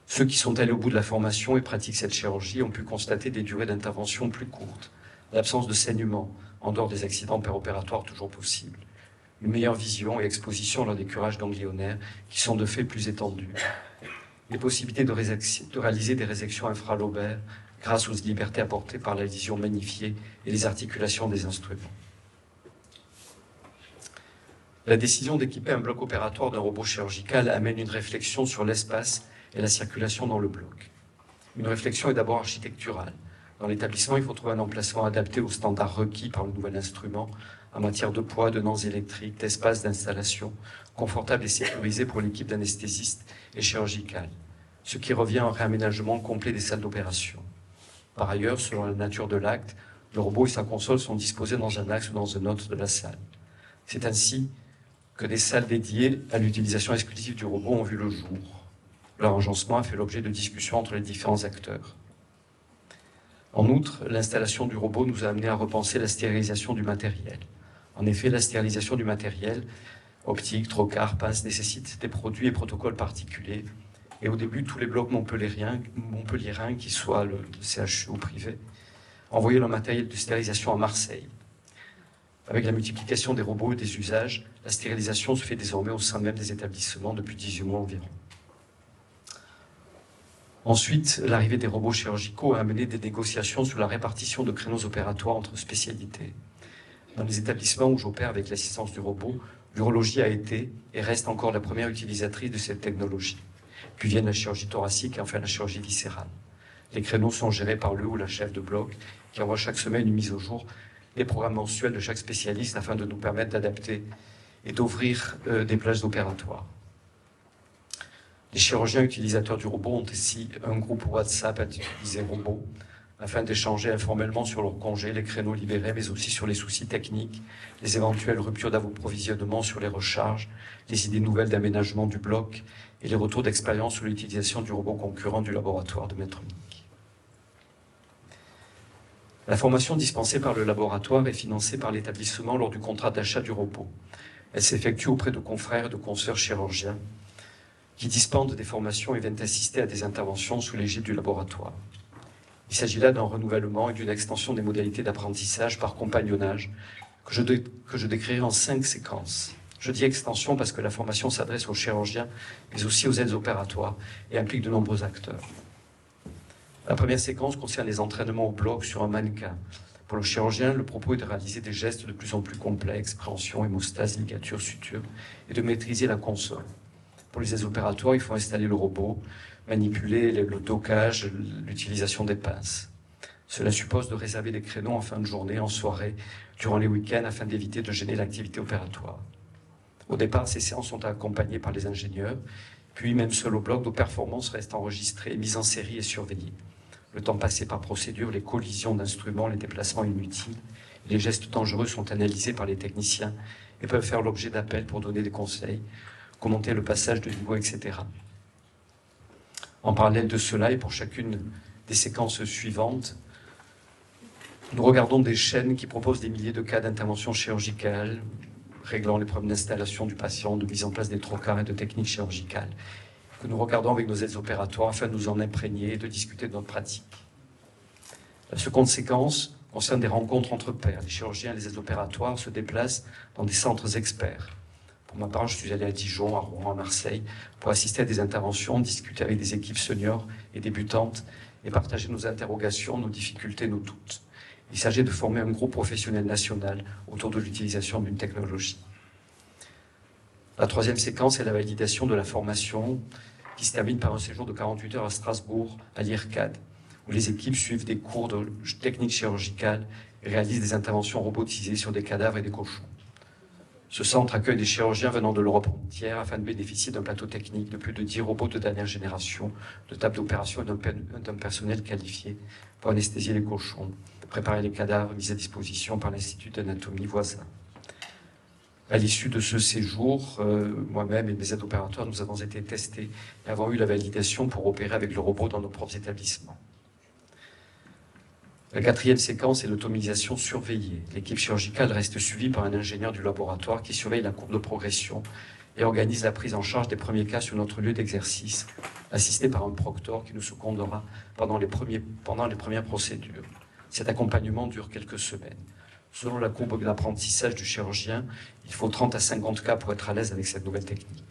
Ceux qui sont allés au bout de la formation et pratiquent cette chirurgie ont pu constater des durées d'intervention plus courtes, l'absence de saignement, en dehors des accidents péropératoires toujours possibles, une meilleure vision et exposition lors des curages ganglionnaires qui sont de fait plus étendus, les possibilités de réaliser des résections infralobaires grâce aux libertés apportées par la vision magnifiée et les articulations des instruments. La décision d'équiper un bloc opératoire d'un robot chirurgical amène une réflexion sur l'espace et la circulation dans le bloc. Une réflexion est d'abord architecturale. Dans l'établissement, il faut trouver un emplacement adapté aux standards requis par le nouvel instrument en matière de poids, de nans électriques, d'espace d'installation, confortable et sécurisé pour l'équipe d'anesthésistes et chirurgicales, ce qui revient à un réaménagement complet des salles d'opération. Par ailleurs, selon la nature de l'acte, le robot et sa console sont disposés dans un axe ou dans un autre de la salle. C'est ainsi que des salles dédiées à l'utilisation exclusive du robot ont vu le jour. Leur agencement a fait l'objet de discussions entre les différents acteurs. En outre, l'installation du robot nous a amené à repenser la stérilisation du matériel. En effet, la stérilisation du matériel, optique, trocars, pinces, nécessite des produits et protocoles particuliers. Et au début, tous les blocs montpelliérains, qu'ils soient le CHU ou privé, envoyaient leur matériel de stérilisation à Marseille. Avec la multiplication des robots et des usages, la stérilisation se fait désormais au sein même des établissements depuis 18 mois environ. Ensuite, l'arrivée des robots chirurgicaux a amené des négociations sur la répartition de créneaux opératoires entre spécialités. Dans les établissements où j'opère avec l'assistance du robot, l'urologie a été et reste encore la première utilisatrice de cette technologie. Puis viennent la chirurgie thoracique et enfin la chirurgie viscérale. Les créneaux sont gérés par le ou la chef de bloc qui envoie chaque semaine une mise au jour des programmes mensuels de chaque spécialiste afin de nous permettre d'adapter et d'ouvrir des plages opératoires. Les chirurgiens utilisateurs du robot ont ici un groupe WhatsApp intitulé Robot afin d'échanger informellement sur leurs congés, les créneaux libérés, mais aussi sur les soucis techniques, les éventuelles ruptures d'approvisionnement sur les recharges, les idées nouvelles d'aménagement du bloc et les retours d'expérience sur l'utilisation du robot concurrent du laboratoire de Maître Mick. La formation dispensée par le laboratoire est financée par l'établissement lors du contrat d'achat du robot. Elle s'effectue auprès de confrères et de consoeurs chirurgiens qui dispensent des formations et viennent assister à des interventions sous l'égide du laboratoire. Il s'agit là d'un renouvellement et d'une extension des modalités d'apprentissage par compagnonnage que je décrirai en 5 séquences. Je dis extension parce que la formation s'adresse aux chirurgiens, mais aussi aux aides opératoires et implique de nombreux acteurs. La première séquence concerne les entraînements au bloc sur un mannequin. Pour le chirurgien, le propos est de réaliser des gestes de plus en plus complexes, préhension, hémostase, ligature, suture, et de maîtriser la console. Pour les aides opératoires, il faut installer le robot, manipuler le dockage, l'utilisation des pinces. Cela suppose de réserver des créneaux en fin de journée, en soirée, durant les week-ends, afin d'éviter de gêner l'activité opératoire. Au départ, ces séances sont accompagnées par les ingénieurs, puis même seul au bloc, nos performances restent enregistrées, mises en série et surveillées. Le temps passé par procédure, les collisions d'instruments, les déplacements inutiles, les gestes dangereux sont analysés par les techniciens et peuvent faire l'objet d'appels pour donner des conseils, commenter le passage de niveau, etc. En parallèle de cela, et pour chacune des séquences suivantes, nous regardons des chaînes qui proposent des milliers de cas d'intervention chirurgicale, réglant les problèmes d'installation du patient, de mise en place des trocars et de techniques chirurgicales, que nous regardons avec nos aides opératoires afin de nous en imprégner et de discuter de notre pratique. La seconde séquence concerne des rencontres entre pairs. Les chirurgiens et les aides opératoires se déplacent dans des centres experts. Pour ma part, je suis allé à Dijon, à Rouen, à Marseille, pour assister à des interventions, discuter avec des équipes seniors et débutantes et partager nos interrogations, nos difficultés, nos doutes. Il s'agit de former un groupe professionnel national autour de l'utilisation d'une technologie. La troisième séquence est la validation de la formation qui se termine par un séjour de 48 heures à Strasbourg, à l'IRCAD, où les équipes suivent des cours de technique chirurgicale et réalisent des interventions robotisées sur des cadavres et des cochons. Ce centre accueille des chirurgiens venant de l'Europe entière afin de bénéficier d'un plateau technique de plus de 10 robots de dernière génération, de tables d'opération et d'un personnel qualifié pour anesthésier les cochons, préparer les cadavres mis à disposition par l'Institut d'anatomie voisin. À l'issue de ce séjour, moi-même et mes aides opératoires, nous avons été testés et avons eu la validation pour opérer avec le robot dans nos propres établissements. La quatrième séquence est l'automatisation surveillée. L'équipe chirurgicale reste suivie par un ingénieur du laboratoire qui surveille la courbe de progression et organise la prise en charge des premiers cas sur notre lieu d'exercice, assisté par un proctor qui nous secondera pendant les premières procédures. Cet accompagnement dure quelques semaines. Selon la courbe d'apprentissage du chirurgien, il faut 30 à 50 cas pour être à l'aise avec cette nouvelle technique.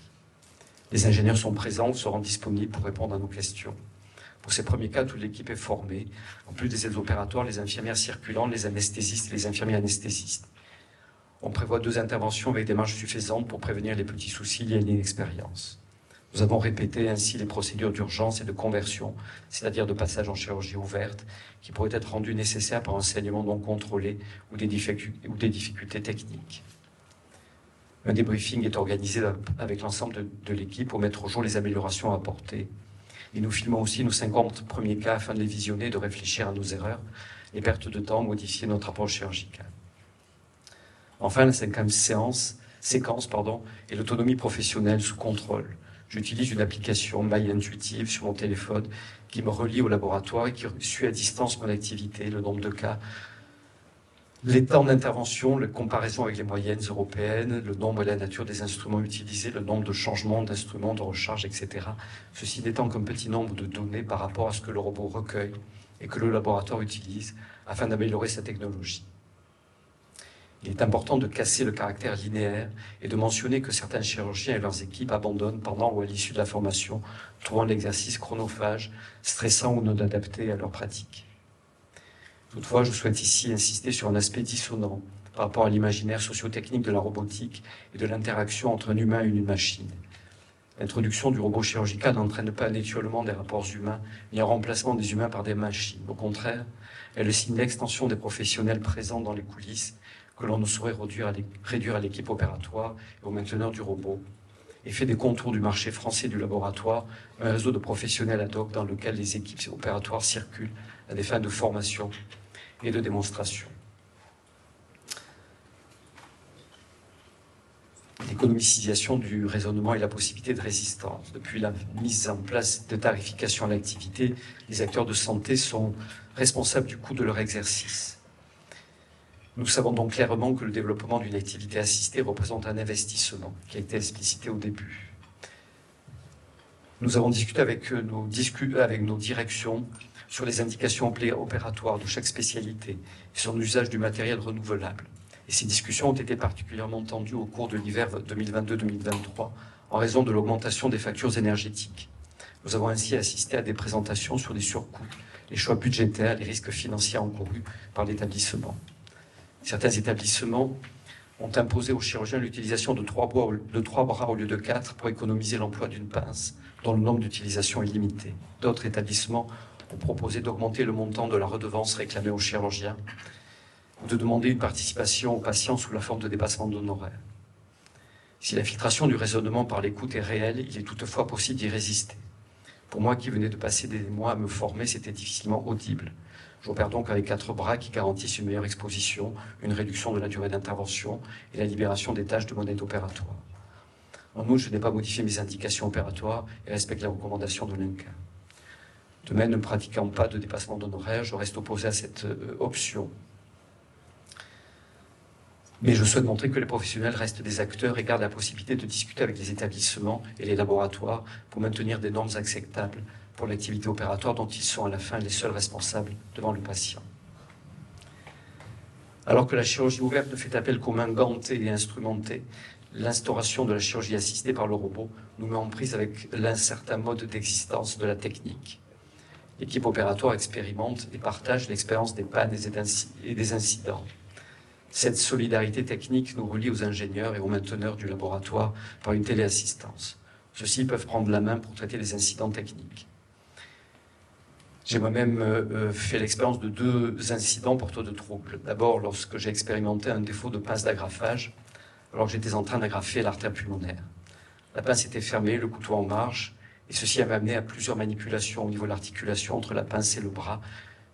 Les ingénieurs sont présents ou seront disponibles pour répondre à nos questions. Pour ces premiers cas, toute l'équipe est formée. En plus des aides opératoires, les infirmières circulantes, les anesthésistes et les infirmiers anesthésistes. On prévoit 2 interventions avec des marges suffisantes pour prévenir les petits soucis liés à l'inexpérience. Nous avons répété ainsi les procédures d'urgence et de conversion, c'est-à-dire de passage en chirurgie ouverte, qui pourraient être rendues nécessaires par un saignement non contrôlé ou des difficultés techniques. Un débriefing est organisé avec l'ensemble de l'équipe pour mettre au jour les améliorations à apporter. Et nous filmons aussi nos 50 premiers cas afin de les visionner et de réfléchir à nos erreurs, les pertes de temps, modifier notre approche chirurgicale. Enfin, la 5e séquence est l'autonomie professionnelle sous contrôle. J'utilise une application My Intuitive sur mon téléphone qui me relie au laboratoire et qui suit à distance mon activité, le nombre de cas, les temps d'intervention, la comparaison avec les moyennes européennes, le nombre et la nature des instruments utilisés, le nombre de changements d'instruments, de recharge, etc. Ceci n'étant qu'un petit nombre de données par rapport à ce que le robot recueille et que le laboratoire utilise afin d'améliorer sa technologie. Il est important de casser le caractère linéaire et de mentionner que certains chirurgiens et leurs équipes abandonnent pendant ou à l'issue de la formation, trouvant l'exercice chronophage, stressant ou non adapté à leur pratique. Toutefois, je souhaite ici insister sur un aspect dissonant par rapport à l'imaginaire socio-technique de la robotique et de l'interaction entre un humain et une machine. L'introduction du robot chirurgical n'entraîne pas un étiolement des rapports humains, ni un remplacement des humains par des machines. Au contraire, elle est le signe d'extension des professionnels présents dans les coulisses que l'on ne saurait réduire à l'équipe opératoire et aux mainteneurs du robot, et fait des contours du marché français du laboratoire un réseau de professionnels ad hoc dans lequel les équipes opératoires circulent à des fins de formation et de démonstration. L'économisation du raisonnement et la possibilité de résistance. Depuis la mise en place de tarification à l'activité, les acteurs de santé sont responsables du coût de leur exercice. Nous savons donc clairement que le développement d'une activité assistée représente un investissement qui a été explicité au début. Nous avons discuté avec nos directions sur les indications opératoires de chaque spécialité et sur l'usage du matériel renouvelable. Et ces discussions ont été particulièrement tendues au cours de l'hiver 2022-2023 en raison de l'augmentation des factures énergétiques. Nous avons ainsi assisté à des présentations sur les surcoûts, les choix budgétaires, les risques financiers encourus par l'établissement. Certains établissements ont imposé aux chirurgiens l'utilisation de 3 bras au lieu de 4 pour économiser l'emploi d'une pince, dont le nombre d'utilisations est limité. D'autres établissements ont proposé d'augmenter le montant de la redevance réclamée aux chirurgiens ou de demander une participation aux patients sous la forme de dépassement d'honoraires. Si l'infiltration du raisonnement par l'écoute est réelle, il est toutefois possible d'y résister. Pour moi qui venais de passer des mois à me former, c'était difficilement audible. J'opère donc avec 4 bras qui garantissent une meilleure exposition, une réduction de la durée d'intervention et la libération des tâches de mon aide opératoire. En outre, je n'ai pas modifié mes indications opératoires et respecte les recommandations de l'INCA. De même, ne pratiquant pas de dépassement d'honoraires, je reste opposé à cette option. Mais je souhaite montrer que les professionnels restent des acteurs et gardent la possibilité de discuter avec les établissements et les laboratoires pour maintenir des normes acceptables pour l'activité opératoire dont ils sont à la fin les seuls responsables devant le patient. Alors que la chirurgie ouverte ne fait appel qu'aux mains gantées et instrumentées, l'instauration de la chirurgie assistée par le robot nous met en prise avec l'incertain mode d'existence de la technique. L'équipe opératoire expérimente et partage l'expérience des pannes et des incidents. Cette solidarité technique nous relie aux ingénieurs et aux mainteneurs du laboratoire par une téléassistance. Ceux-ci peuvent prendre la main pour traiter les incidents techniques. J'ai moi-même fait l'expérience de 2 incidents porteurs de troubles. D'abord, lorsque j'ai expérimenté un défaut de pince d'agrafage, alors que j'étais en train d'agrafer l'artère pulmonaire. La pince était fermée, le couteau en marge, et ceci avait amené à plusieurs manipulations au niveau de l'articulation entre la pince et le bras,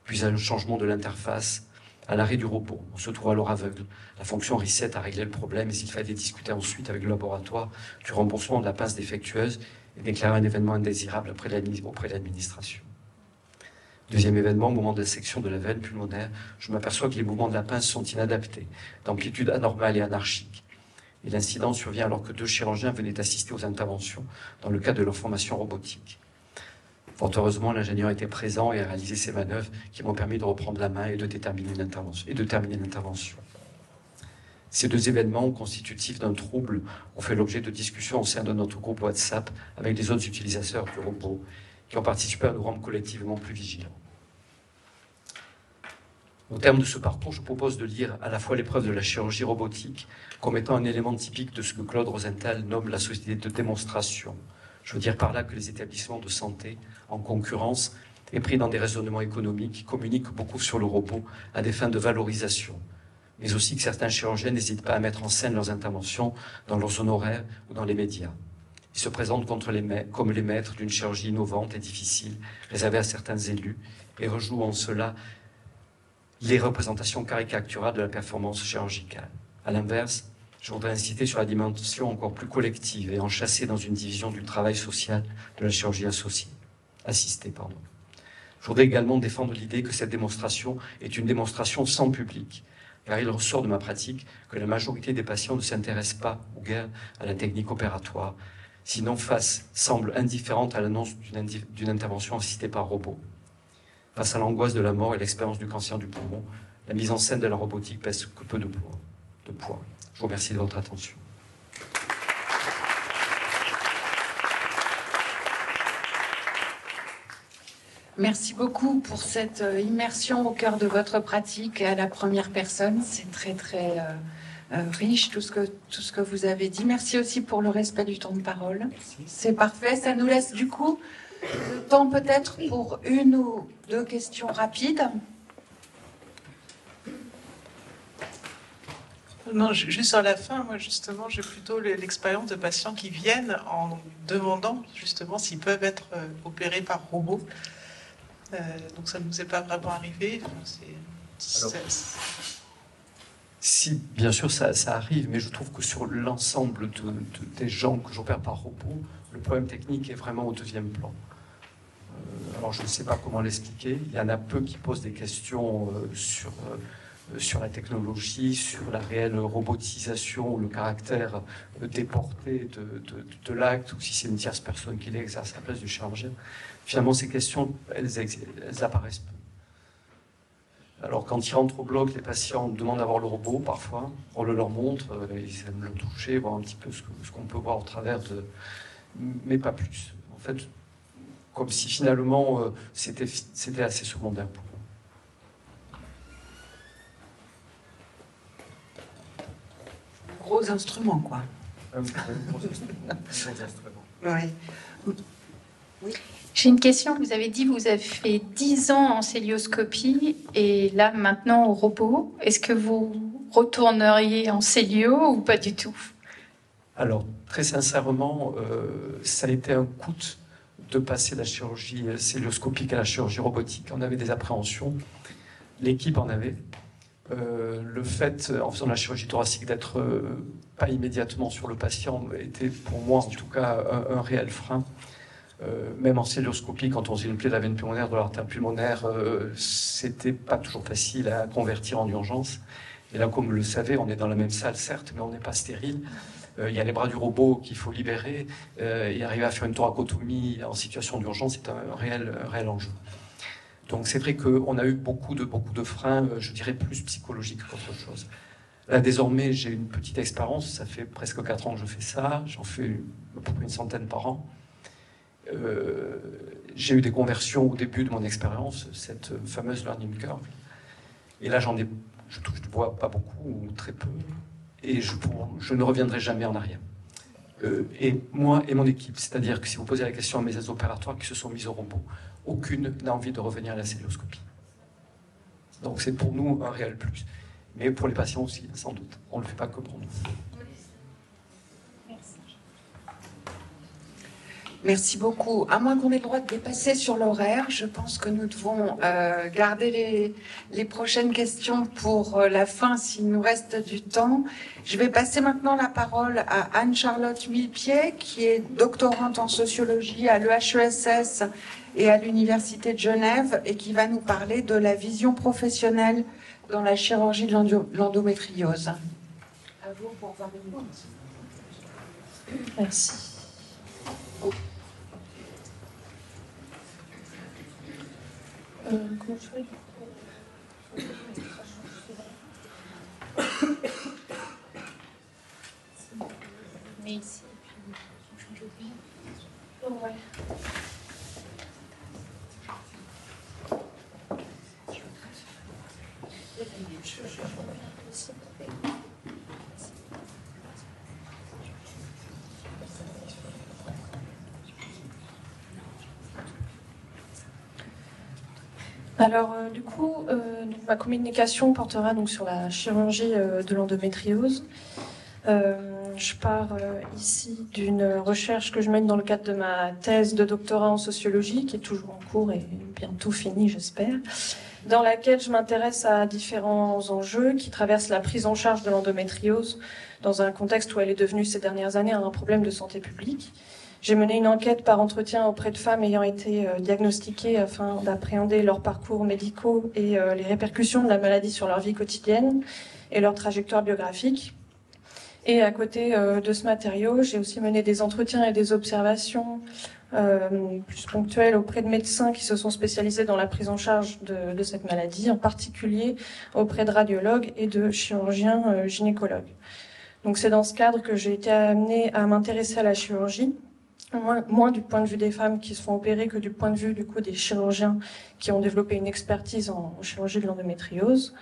puis à un changement de l'interface, à l'arrêt du robot. On se trouve alors aveugle. La fonction reset a réglé le problème, et il fallait discuter ensuite avec le laboratoire du remboursement de la pince défectueuse et déclarer un événement indésirable auprès de l'administration. Deuxième événement, au moment de la section de la veine pulmonaire, je m'aperçois que les mouvements de la pince sont inadaptés, d'amplitude anormale et anarchique. Et l'incident survient alors que 2 chirurgiens venaient assister aux interventions dans le cadre de leur formation robotique. Fort heureusement, l'ingénieur était présent et a réalisé ces manœuvres qui m'ont permis de reprendre la main et de terminer l'intervention. Ces 2 événements constitutifs d'un trouble ont fait l'objet de discussions au sein de notre groupe WhatsApp avec les autres utilisateurs du robot qui ont participé à nous rendre collectivement plus vigilants. Au terme de ce parcours, je propose de lire à la fois l'épreuve de la chirurgie robotique comme étant un élément typique de ce que Claude Rosenthal nomme la société de démonstration. Je veux dire par là que les établissements de santé, en concurrence, et pris dans des raisonnements économiques, communiquent beaucoup sur le robot à des fins de valorisation, mais aussi que certains chirurgiens n'hésitent pas à mettre en scène leurs interventions dans leurs honoraires ou dans les médias. Ils se présentent comme les maîtres d'une chirurgie innovante et difficile, réservée à certains élus, et rejouent en cela les représentations caricaturales de la performance chirurgicale. À l'inverse, je voudrais insister sur la dimension encore plus collective et enchâssée dans une division du travail social de la chirurgie assistée. Je voudrais également défendre l'idée que cette démonstration est une démonstration sans public, car il ressort de ma pratique que la majorité des patients ne s'intéressent pas ou guère à la technique opératoire, sinon semble indifférente à l'annonce d'une intervention assistée par robot. Face à l'angoisse de la mort et l'expérience du cancer du poumon, la mise en scène de la robotique pèse que peu de poids. de poids. Je vous remercie de votre attention. Merci beaucoup pour cette immersion au cœur de votre pratique à la première personne. C'est très très riche tout ce que vous avez dit. Merci aussi pour le respect du temps de parole. C'est parfait. Ça nous laisse du coup le temps peut-être pour une ou deux questions rapides. Non, juste sur la fin, moi justement, j'ai plutôt l'expérience de patients qui viennent en demandant justement s'ils peuvent être opérés par robot. Donc ça ne nous est pas vraiment arrivé. Si, bien sûr, ça arrive, mais je trouve que sur l'ensemble des gens que j'opère par robot, le problème technique est vraiment au deuxième plan. Alors je ne sais pas comment l'expliquer. Il y en a peu qui posent des questions sur la technologie, sur la réelle robotisation, le caractère déporté de l'acte, ou si c'est une tierce personne qui l'exerce à la place du chirurgien. Finalement, ces questions, elles apparaissent peu. Alors, quand ils rentrent au bloc, les patients demandent d'avoir le robot, parfois. On le leur montre, ils aiment le toucher, voir un petit peu ce qu'on peut voir au travers de... Mais pas plus. En fait, comme si finalement, c'était assez secondaire pour eux. Gros instruments, quoi. Oui. J'ai une question. Vous avez dit que vous avez fait 10 ans en célioscopie et là, maintenant, au robot. Est-ce que vous retourneriez en célio ou pas du tout? Alors, très sincèrement, ça a été un coût de passer de la chirurgie célioscopique à la chirurgie robotique. On avait des appréhensions. L'équipe en avait. Le fait, en faisant la chirurgie thoracique, d'être pas immédiatement sur le patient était pour moi, en tout cas, un réel frein. Même en célioscopie, quand on faisait une plaie de la veine pulmonaire, de l'artère pulmonaire, c'était pas toujours facile à convertir en urgence. Et là, comme vous le savez, on est dans la même salle, certes, mais on n'est pas stérile. Il y a les bras du robot qu'il faut libérer. Et arriver à faire une thoracotomie en situation d'urgence, c'est un réel enjeu. Donc c'est vrai qu'on a eu beaucoup de freins, je dirais plus psychologiques qu'autre chose. Là, désormais, j'ai une petite expérience. Ça fait presque 4 ans que je fais ça. J'en fais à peu près une centaine par an. J'ai eu des conversions au début de mon expérience, cette fameuse learning curve. Et là, je touche du bois pas beaucoup ou très peu. Et je ne reviendrai jamais en arrière. Et moi et mon équipe, c'est-à-dire que si vous posez la question à mes aides opératoires qui se sont mises au robot, aucune n'a envie de revenir à la célioscopie. Donc c'est pour nous un réel plus. Mais pour les patients aussi, sans doute. On ne le fait pas que pour nous. Merci beaucoup. À moins qu'on ait le droit de dépasser sur l'horaire, je pense que nous devons garder les prochaines questions pour la fin, s'il nous reste du temps. Je vais passer maintenant la parole à Anne-Charlotte Millepied, qui est doctorante en sociologie à l'EHESS et à l'Université de Genève, et qui va nous parler de la vision professionnelle dans la chirurgie de l'endométriose. À vous pour 20 minutes. Merci. Comment je fais ? Mais ici, ouais. Alors, du coup, ma communication portera donc sur la chirurgie de l'endométriose. Je pars ici d'une recherche que je mène dans le cadre de ma thèse de doctorat en sociologie, qui est toujours en cours et bientôt finie, j'espère, dans laquelle je m'intéresse à différents enjeux qui traversent la prise en charge de l'endométriose dans un contexte où elle est devenue ces dernières années un problème de santé publique. J'ai mené une enquête par entretien auprès de femmes ayant été diagnostiquées afin d'appréhender leurs parcours médicaux et les répercussions de la maladie sur leur vie quotidienne et leur trajectoire biographique. Et à côté de ce matériau, j'ai aussi mené des entretiens et des observations plus ponctuelles auprès de médecins qui se sont spécialisés dans la prise en charge de cette maladie, en particulier auprès de radiologues et de chirurgiens gynécologues. Donc c'est dans ce cadre que j'ai été amenée à m'intéresser à la chirurgie, moins du point de vue des femmes qui se font opérer que du point de vue du coup des chirurgiens qui ont développé une expertise en chirurgie de l'endométriose.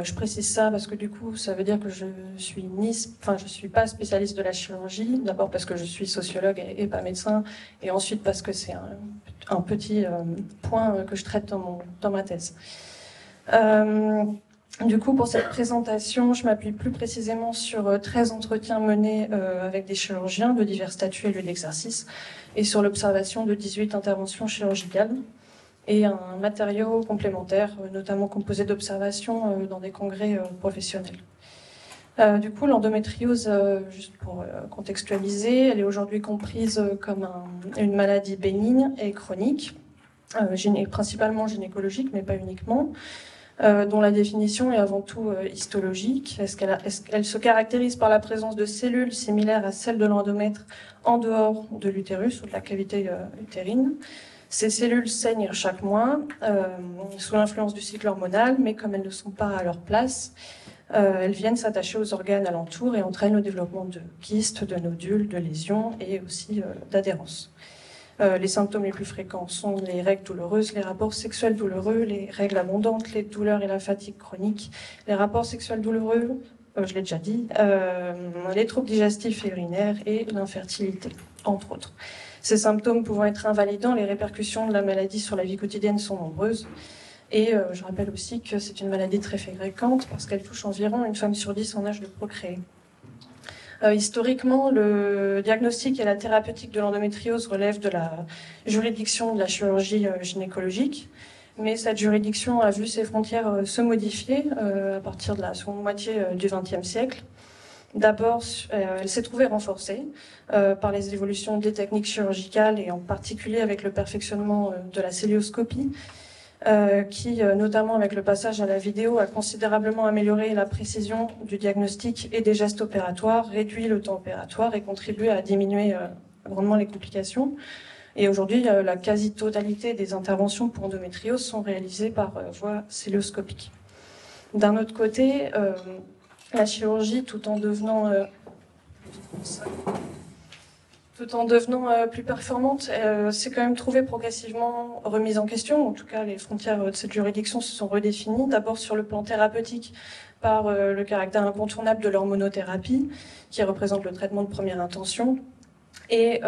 Je précise ça parce que du coup, ça veut dire que je suis pas spécialiste de la chirurgie. D'abord parce que je suis sociologue et pas médecin, et ensuite parce que c'est un petit point que je traite dans ma thèse. Du coup, pour cette présentation, je m'appuie plus précisément sur 13 entretiens menés avec des chirurgiens de divers statuts et lieux d'exercice, et sur l'observation de 18 interventions chirurgicales, et un matériau complémentaire, notamment composé d'observations dans des congrès professionnels. Du coup, l'endométriose, juste pour contextualiser, elle est aujourd'hui comprise comme une maladie bénigne et chronique, principalement gynécologique, mais pas uniquement, dont la définition est avant tout histologique. Elle se caractérise par la présence de cellules similaires à celles de l'endomètre en dehors de l'utérus ou de la cavité utérine. Ces cellules saignent chaque mois sous l'influence du cycle hormonal, mais comme elles ne sont pas à leur place, elles viennent s'attacher aux organes alentours et entraînent le développement de kystes, de nodules, de lésions et aussi d'adhérence. Les symptômes les plus fréquents sont les règles douloureuses, les rapports sexuels douloureux, les règles abondantes, les douleurs et la fatigue chronique, les rapports sexuels douloureux, je l'ai déjà dit, les troubles digestifs et urinaires et l'infertilité, entre autres. Ces symptômes pouvant être invalidants, les répercussions de la maladie sur la vie quotidienne sont nombreuses. Et je rappelle aussi que c'est une maladie très fréquente parce qu'elle touche environ une femme sur 10 en âge de procréer. Historiquement, le diagnostic et la thérapeutique de l'endométriose relèvent de la juridiction de la chirurgie gynécologique, mais cette juridiction a vu ses frontières se modifier à partir de la seconde moitié du XXe siècle. D'abord, elle s'est trouvée renforcée par les évolutions des techniques chirurgicales et en particulier avec le perfectionnement de la célioscopie, qui, notamment avec le passage à la vidéo, a considérablement amélioré la précision du diagnostic et des gestes opératoires, réduit le temps opératoire et contribué à diminuer grandement les complications. Et aujourd'hui, la quasi-totalité des interventions pour endométriose sont réalisées par voie célioscopique. D'un autre côté, la chirurgie, tout en devenant plus performante, s'est quand même trouvée progressivement remise en question. En tout cas, les frontières de cette juridiction se sont redéfinies, d'abord sur le plan thérapeutique par le caractère incontournable de l'hormonothérapie, qui représente le traitement de première intention, et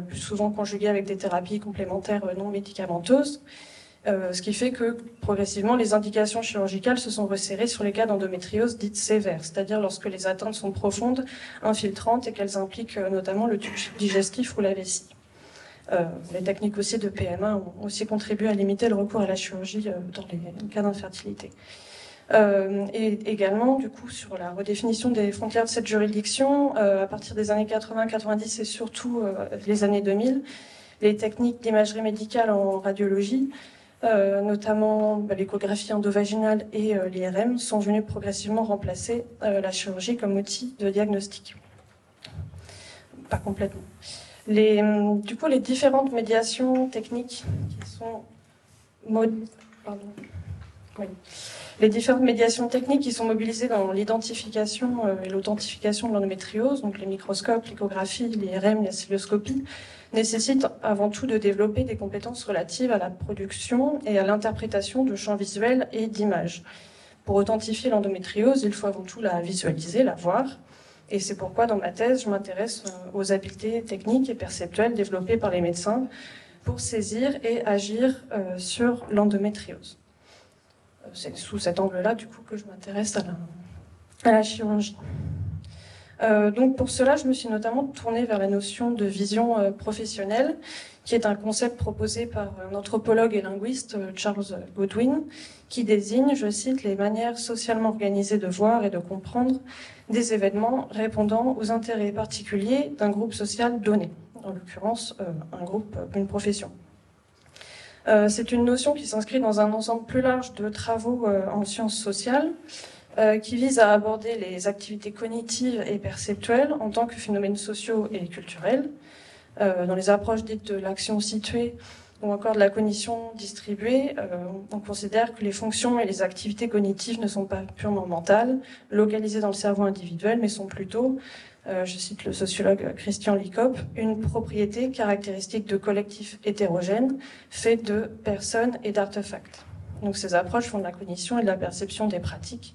plus souvent conjugué avec des thérapies complémentaires non médicamenteuses. Ce qui fait que progressivement les indications chirurgicales se sont resserrées sur les cas d'endométriose dite sévère, c'est-à-dire lorsque les atteintes sont profondes, infiltrantes et qu'elles impliquent notamment le tube digestif ou la vessie. Les techniques aussi de PMA ont aussi contribué à limiter le recours à la chirurgie dans les cas d'infertilité. Et également, du coup, sur la redéfinition des frontières de cette juridiction, à partir des années 80-90 et surtout les années 2000, les techniques d'imagerie médicale en radiologie, notamment l'échographie endovaginale et l'IRM, sont venues progressivement remplacer la chirurgie comme outil de diagnostic. Pas complètement. Du coup, les différentes médiations techniques qui sont les différentes médiations techniques qui sont mobilisées dans l'identification et l'authentification de l'endométriose, donc les microscopes, l'échographie, l'IRM, la célioscopie, nécessitent avant tout de développer des compétences relatives à la production et à l'interprétation de champs visuels et d'images. Pour authentifier l'endométriose, il faut avant tout la visualiser, la voir. Et c'est pourquoi, dans ma thèse, je m'intéresse aux habiletés techniques et perceptuelles développées par les médecins pour saisir et agir sur l'endométriose. C'est sous cet angle-là, du coup, que je m'intéresse à la chirurgie. Donc pour cela, je me suis notamment tournée vers la notion de vision professionnelle, qui est un concept proposé par un anthropologue et linguiste, Charles Godwin, qui désigne, je cite, les manières socialement organisées de voir et de comprendre des événements répondant aux intérêts particuliers d'un groupe social donné, en l'occurrence un groupe, une profession. C'est une notion qui s'inscrit dans un ensemble plus large de travaux en sciences sociales, qui vise à aborder les activités cognitives et perceptuelles en tant que phénomènes sociaux et culturels, Dans les approches dites de l'action située ou encore de la cognition distribuée, on considère que les fonctions et les activités cognitives ne sont pas purement mentales, localisées dans le cerveau individuel, mais sont plutôt, je cite le sociologue Christian Likop, une propriété caractéristique de collectifs hétérogènes, faits de personnes et d'artefacts. Donc ces approches font de la cognition et de la perception des pratiques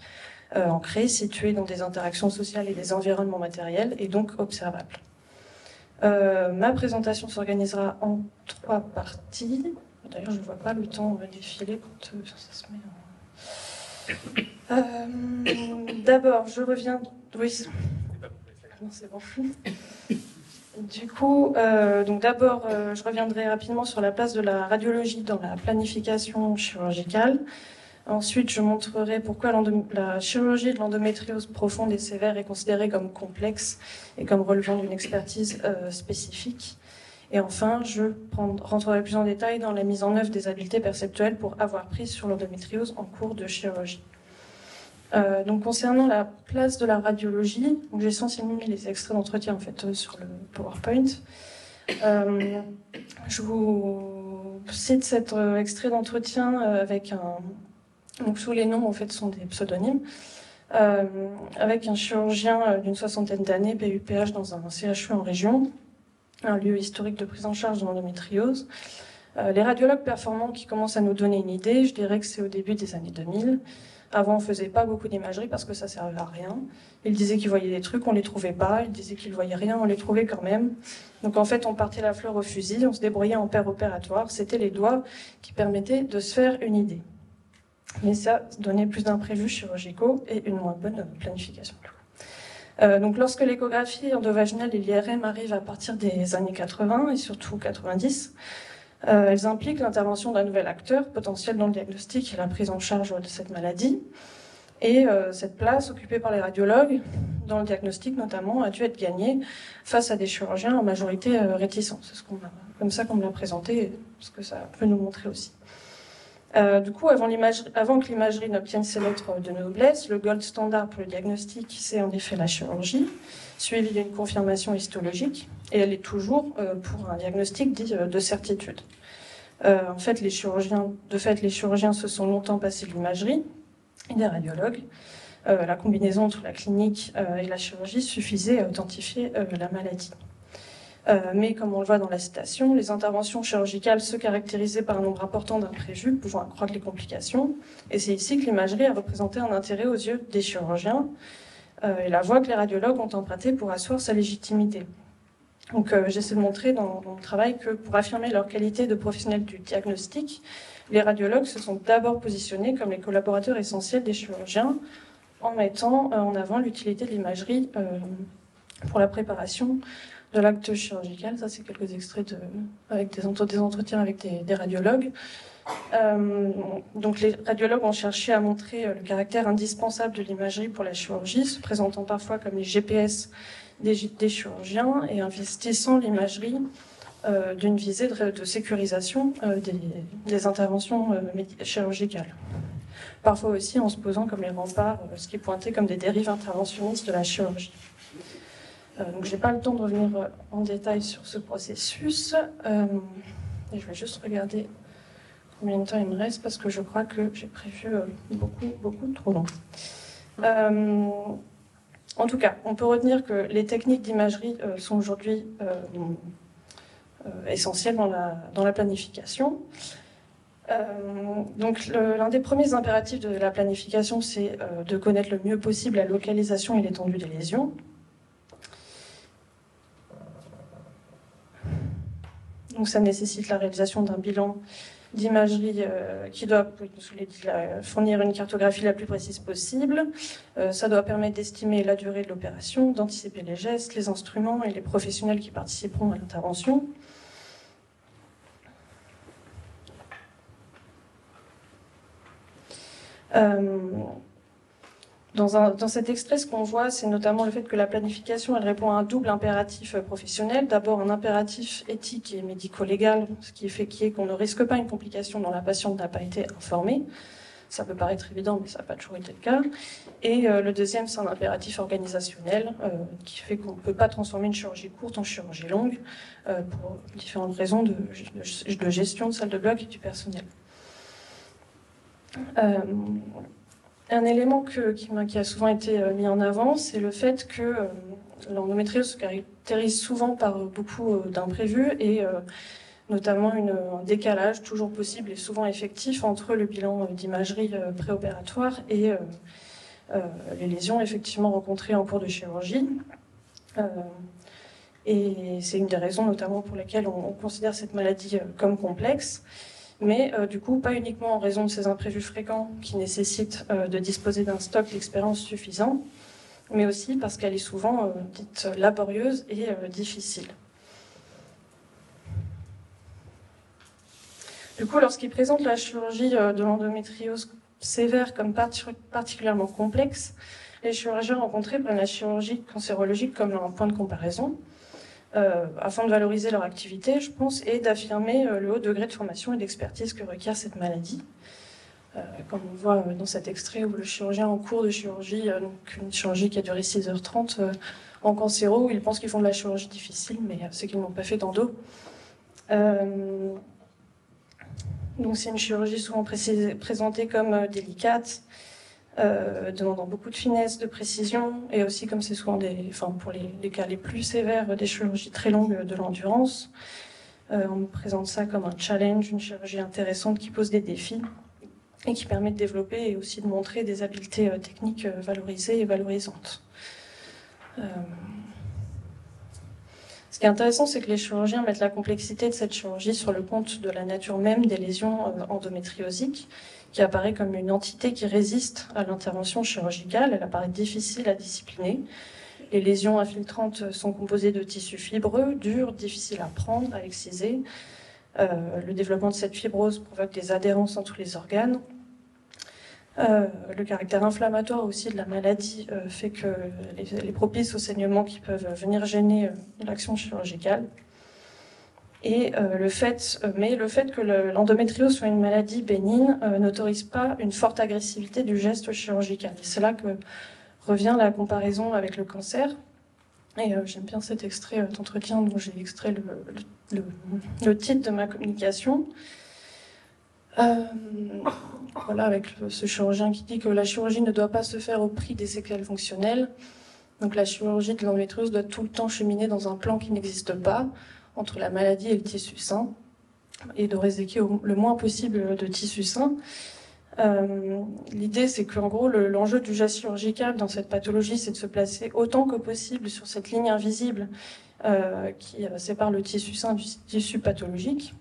ancrées, situées dans des interactions sociales et des environnements matériels, et donc observables. Ma présentation s'organisera en 3 parties. D'ailleurs, je ne vois pas le temps défiler quand ça se met. D'abord, je reviens. Oui. Non, c'est bon. Du coup, donc d'abord, je reviendrai rapidement sur la place de la radiologie dans la planification chirurgicale. Ensuite, je montrerai pourquoi la chirurgie de l'endométriose profonde et sévère est considérée comme complexe et comme relevant d'une expertise spécifique. Et enfin, je rentrerai plus en détail dans la mise en œuvre des habiletés perceptuelles pour avoir prise sur l'endométriose en cours de chirurgie. Donc, concernant la place de la radiologie, j'ai essentiellement mis les extraits d'entretien en fait, sur le PowerPoint. Je vous cite cet extrait d'entretien avec un... Donc, sous les noms, en fait, sont des pseudonymes, avec un chirurgien d'une 60aine d'années, PUPH, dans un CHU en région, un lieu historique de prise en charge de l'endométriose. Les radiologues performants qui commencent à nous donner une idée, je dirais que c'est au début des années 2000. Avant, on ne faisait pas beaucoup d'imagerie parce que ça ne servait à rien. Ils disaient qu'ils voyaient des trucs, on ne les trouvait pas. Ils disaient qu'ils ne voyaient rien, on les trouvait quand même. Donc en fait, on partait la fleur au fusil, on se débrouillait en paire opératoire. C'était les doigts qui permettaient de se faire une idée. Mais ça donnait plus d'imprévus chirurgicaux et une moins bonne planification. Donc lorsque l'échographie endovaginale et l'IRM arrivent à partir des années 80 et surtout 90, elles impliquent l'intervention d'un nouvel acteur potentiel dans le diagnostic et la prise en charge de cette maladie. Et cette place occupée par les radiologues, dans le diagnostic notamment, a dû être gagnée face à des chirurgiens en majorité réticents. C'est comme ça qu'on me l'a présenté, ce que ça peut nous montrer aussi. Du coup, avant que l'imagerie n'obtienne ses lettres de noblesse, le gold standard pour le diagnostic, c'est en effet la chirurgie, suivie d'une confirmation histologique, et elle est toujours pour un diagnostic dit de certitude. En fait, les chirurgiens se sont longtemps passés de l'imagerie et des radiologues. La combinaison entre la clinique et la chirurgie suffisait à authentifier la maladie. Mais comme on le voit dans la citation, les interventions chirurgicales se caractérisaient par un nombre important d'imprévus pouvant accroître les complications. Et c'est ici que l'imagerie a représenté un intérêt aux yeux des chirurgiens et la voie que les radiologues ont empruntée pour asseoir sa légitimité. Donc j'essaie de montrer dans mon travail que pour affirmer leur qualité de professionnels du diagnostic, les radiologues se sont d'abord positionnés comme les collaborateurs essentiels des chirurgiens en mettant en avant l'utilité de l'imagerie pour la préparation de l'acte chirurgical. Ça, c'est quelques extraits avec des entretiens avec des radiologues. Donc, les radiologues ont cherché à montrer le caractère indispensable de l'imagerie pour la chirurgie, se présentant parfois comme les GPS des chirurgiens et investissant l'imagerie d'une visée de sécurisation des interventions chirurgicales. Parfois aussi en se posant comme les remparts, ce qui est pointé comme des dérives interventionnistes de la chirurgie. Donc, je n'ai pas le temps de revenir en détail sur ce processus. Et je vais juste regarder combien de temps il me reste parce que je crois que j'ai prévu beaucoup trop long. En tout cas, on peut retenir que les techniques d'imagerie sont aujourd'hui essentielles dans la planification. Donc, l'un des premiers impératifs de la planification, c'est de connaître le mieux possible la localisation et l'étendue des lésions. Donc ça nécessite la réalisation d'un bilan d'imagerie qui doit fournir une cartographie la plus précise possible. Ça doit permettre d'estimer la durée de l'opération, d'anticiper les gestes, les instruments et les professionnels qui participeront à l'intervention. Dans cet extrait, ce qu'on voit, c'est notamment le fait que la planification, elle répond à un double impératif professionnel. D'abord, un impératif éthique et médico-légal, ce qui est qu'on ne risque pas une complication dont la patiente n'a pas été informée. Ça peut paraître évident, mais ça n'a pas toujours été le cas. Et le deuxième, c'est un impératif organisationnel qui fait qu'on ne peut pas transformer une chirurgie courte en chirurgie longue pour différentes raisons de gestion de salle de bloc et du personnel. Un élément qui a souvent été mis en avant, c'est le fait que l'endométriose se caractérise souvent par beaucoup d'imprévus et notamment un décalage toujours possible et souvent effectif entre le bilan d'imagerie préopératoire et les lésions effectivement rencontrées en cours de chirurgie. Et c'est une des raisons notamment pour lesquelles on considère cette maladie comme complexe, mais du coup pas uniquement en raison de ces imprévus fréquents qui nécessitent de disposer d'un stock d'expérience suffisant, mais aussi parce qu'elle est souvent dite laborieuse et difficile. Du coup, lorsqu'il présente la chirurgie de l'endométriose sévère comme particulièrement complexe, les chirurgiens rencontrés prennent la chirurgie cancérologique comme un point de comparaison, afin de valoriser leur activité, je pense, et d'affirmer le haut degré de formation et d'expertise que requiert cette maladie. Comme on voit dans cet extrait où le chirurgien en cours de chirurgie, donc une chirurgie qui a duré 6h30 en cancéro, ils pensent qu'ils font de la chirurgie difficile, mais c'est qu'ils n'ont pas fait d'endo. Donc c'est une chirurgie souvent présentée comme délicate, demandant beaucoup de finesse, de précision, et aussi comme c'est souvent pour les cas les plus sévères, des chirurgies très longues de l'endurance. On me présente ça comme un challenge, une chirurgie intéressante qui pose des défis et qui permet de développer et aussi de montrer des habiletés techniques valorisées et valorisantes. Ce qui est intéressant, c'est que les chirurgiens mettent la complexité de cette chirurgie sur le compte de la nature même des lésions endométriosiques, qui apparaît comme une entité qui résiste à l'intervention chirurgicale. Elle apparaît difficile à discipliner. Les lésions infiltrantes sont composées de tissus fibreux, durs, difficiles à prendre, à exciser. Le développement de cette fibrose provoque des adhérences entre les organes. Le caractère inflammatoire aussi de la maladie fait qu'elle est propice aux saignements qui peuvent venir gêner l'action chirurgicale. Et le fait que l'endométriose soit une maladie bénigne n'autorise pas une forte agressivité du geste chirurgical. Et c'est là que revient la comparaison avec le cancer. Et j'aime bien cet extrait d'entretien dont j'ai extrait le titre de ma communication. Voilà, avec ce chirurgien qui dit que la chirurgie ne doit pas se faire au prix des séquelles fonctionnelles. Donc la chirurgie de l'endométriose doit tout le temps cheminer dans un plan qui n'existe pas entre la maladie et le tissu sain, et de réséquer le moins possible de tissu sain. L'idée, c'est qu'en gros, l'enjeu du geste chirurgical dans cette pathologie, c'est de se placer autant que possible sur cette ligne invisible qui sépare le tissu sain du tissu pathologique.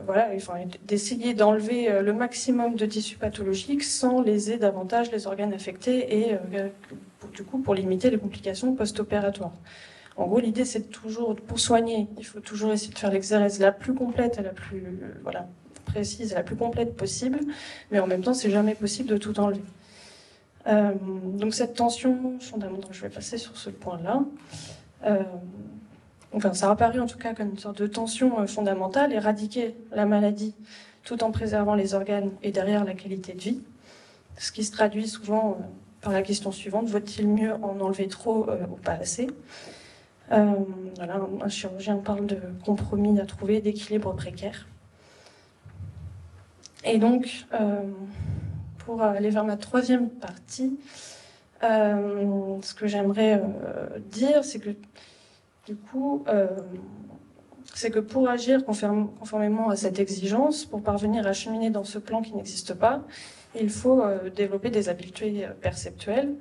Voilà, d'essayer d'enlever le maximum de tissus pathologiques sans léser davantage les organes affectés et du coup pour limiter les complications post-opératoires. En gros, l'idée c'est toujours, pour soigner, il faut toujours essayer de faire l'exérèse la plus complète et la plus précise et la plus complète possible, mais en même temps c'est jamais possible de tout enlever. Donc cette tension fondamentale, je vais passer sur ce point-là. Ça apparaît en tout cas comme une sorte de tension fondamentale, éradiquer la maladie tout en préservant les organes et derrière la qualité de vie. Ce qui se traduit souvent par la question suivante, vaut-il mieux en enlever trop ou pas assez ? Voilà, un chirurgien parle de compromis à trouver, d'équilibre précaire. Et donc, pour aller vers ma troisième partie, ce que j'aimerais dire, c'est que du coup, c'est que pour agir conformément à cette exigence, pour parvenir à cheminer dans ce plan qui n'existe pas, il faut développer des habiletés perceptuelles,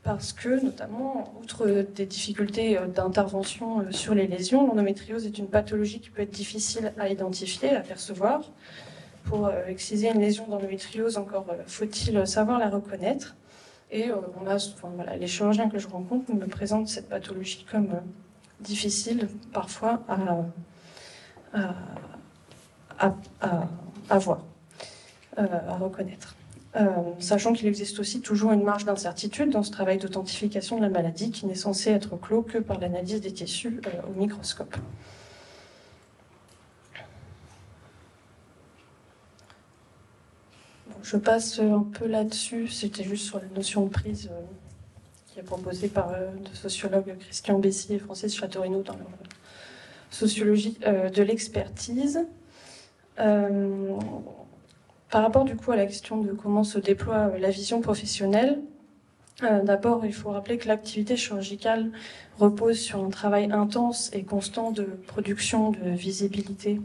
parce que, notamment, outre des difficultés d'intervention sur les lésions, l'endométriose est une pathologie qui peut être difficile à identifier, à percevoir. Pour exciser une lésion d'endométriose, encore faut-il savoir la reconnaître. Et les chirurgiens que je rencontre me présentent cette pathologie comme difficile parfois à voir, à reconnaître. Sachant qu'il existe aussi toujours une marge d'incertitude dans ce travail d'authentification de la maladie qui n'est censé être clos que par l'analyse des tissus au microscope. je passe un peu là-dessus. C'était juste sur la notion de prise qui est proposée par deux sociologues, Christian Bessy et Francis Chateaurenaud, dans leur sociologie de l'expertise. Par rapport du coup à la question de comment se déploie la vision professionnelle, d'abord il faut rappeler que l'activité chirurgicale repose sur un travail intense et constant de production de visibilité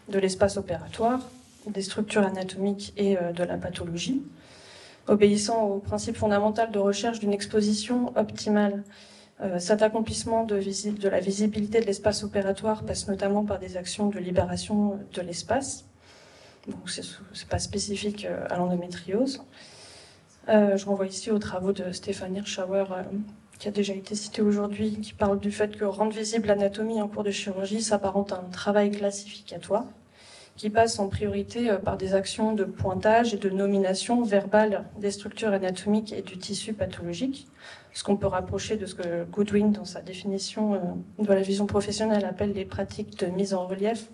de l'espace opératoire, des structures anatomiques et de la pathologie, obéissant au principe fondamental de recherche d'une exposition optimale. Cet accomplissement de la visibilité de l'espace opératoire passe notamment par des actions de libération de l'espace. Donc c'est pas spécifique à l'endométriose. Je renvoie ici aux travaux de Stéphane Hirschauer, qui a déjà été cité aujourd'hui, qui parle du fait que rendre visible l'anatomie en cours de chirurgie s'apparente à un travail classificatoire, qui passe en priorité par des actions de pointage et de nomination verbale des structures anatomiques et du tissu pathologique, ce qu'on peut rapprocher de ce que Goodwin, dans sa définition de la vision professionnelle, appelle les pratiques de mise en relief,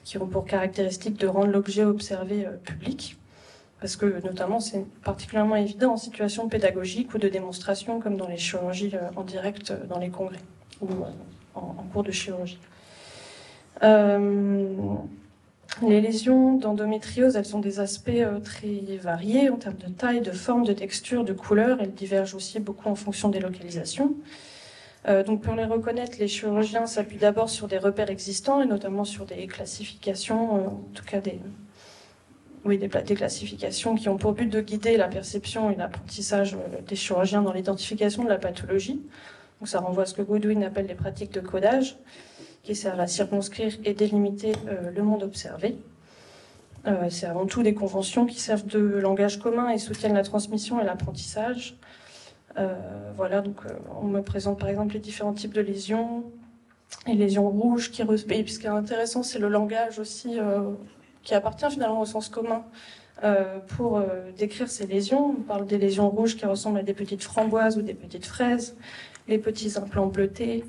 qui ont pour caractéristique de rendre l'objet observé public, parce que notamment c'est particulièrement évident en situation pédagogique ou de démonstration, comme dans les chirurgies en direct dans les congrès ou en cours de chirurgie. Les lésions d'endométriose, elles ont des aspects très variés en termes de taille, de forme, de texture, de couleur. Elles divergent aussi beaucoup en fonction des localisations. Donc pour les reconnaître, les chirurgiens s'appuient d'abord sur des repères existants et notamment sur des classifications, en tout cas des classifications qui ont pour but de guider la perception et l'apprentissage des chirurgiens dans l'identification de la pathologie. Donc ça renvoie à ce que Goodwin appelle les pratiques de codage, qui servent à circonscrire et délimiter le monde observé. C'est avant tout des conventions qui servent de langage commun et soutiennent la transmission et l'apprentissage. Voilà, donc on me présente par exemple les différents types de lésions, les lésions rouges qui et puis ce qui est intéressant, c'est le langage aussi qui appartient finalement au sens commun pour décrire ces lésions. On parle des lésions rouges qui ressemblent à des petites framboises ou des petites fraises, les petits implants bleutés,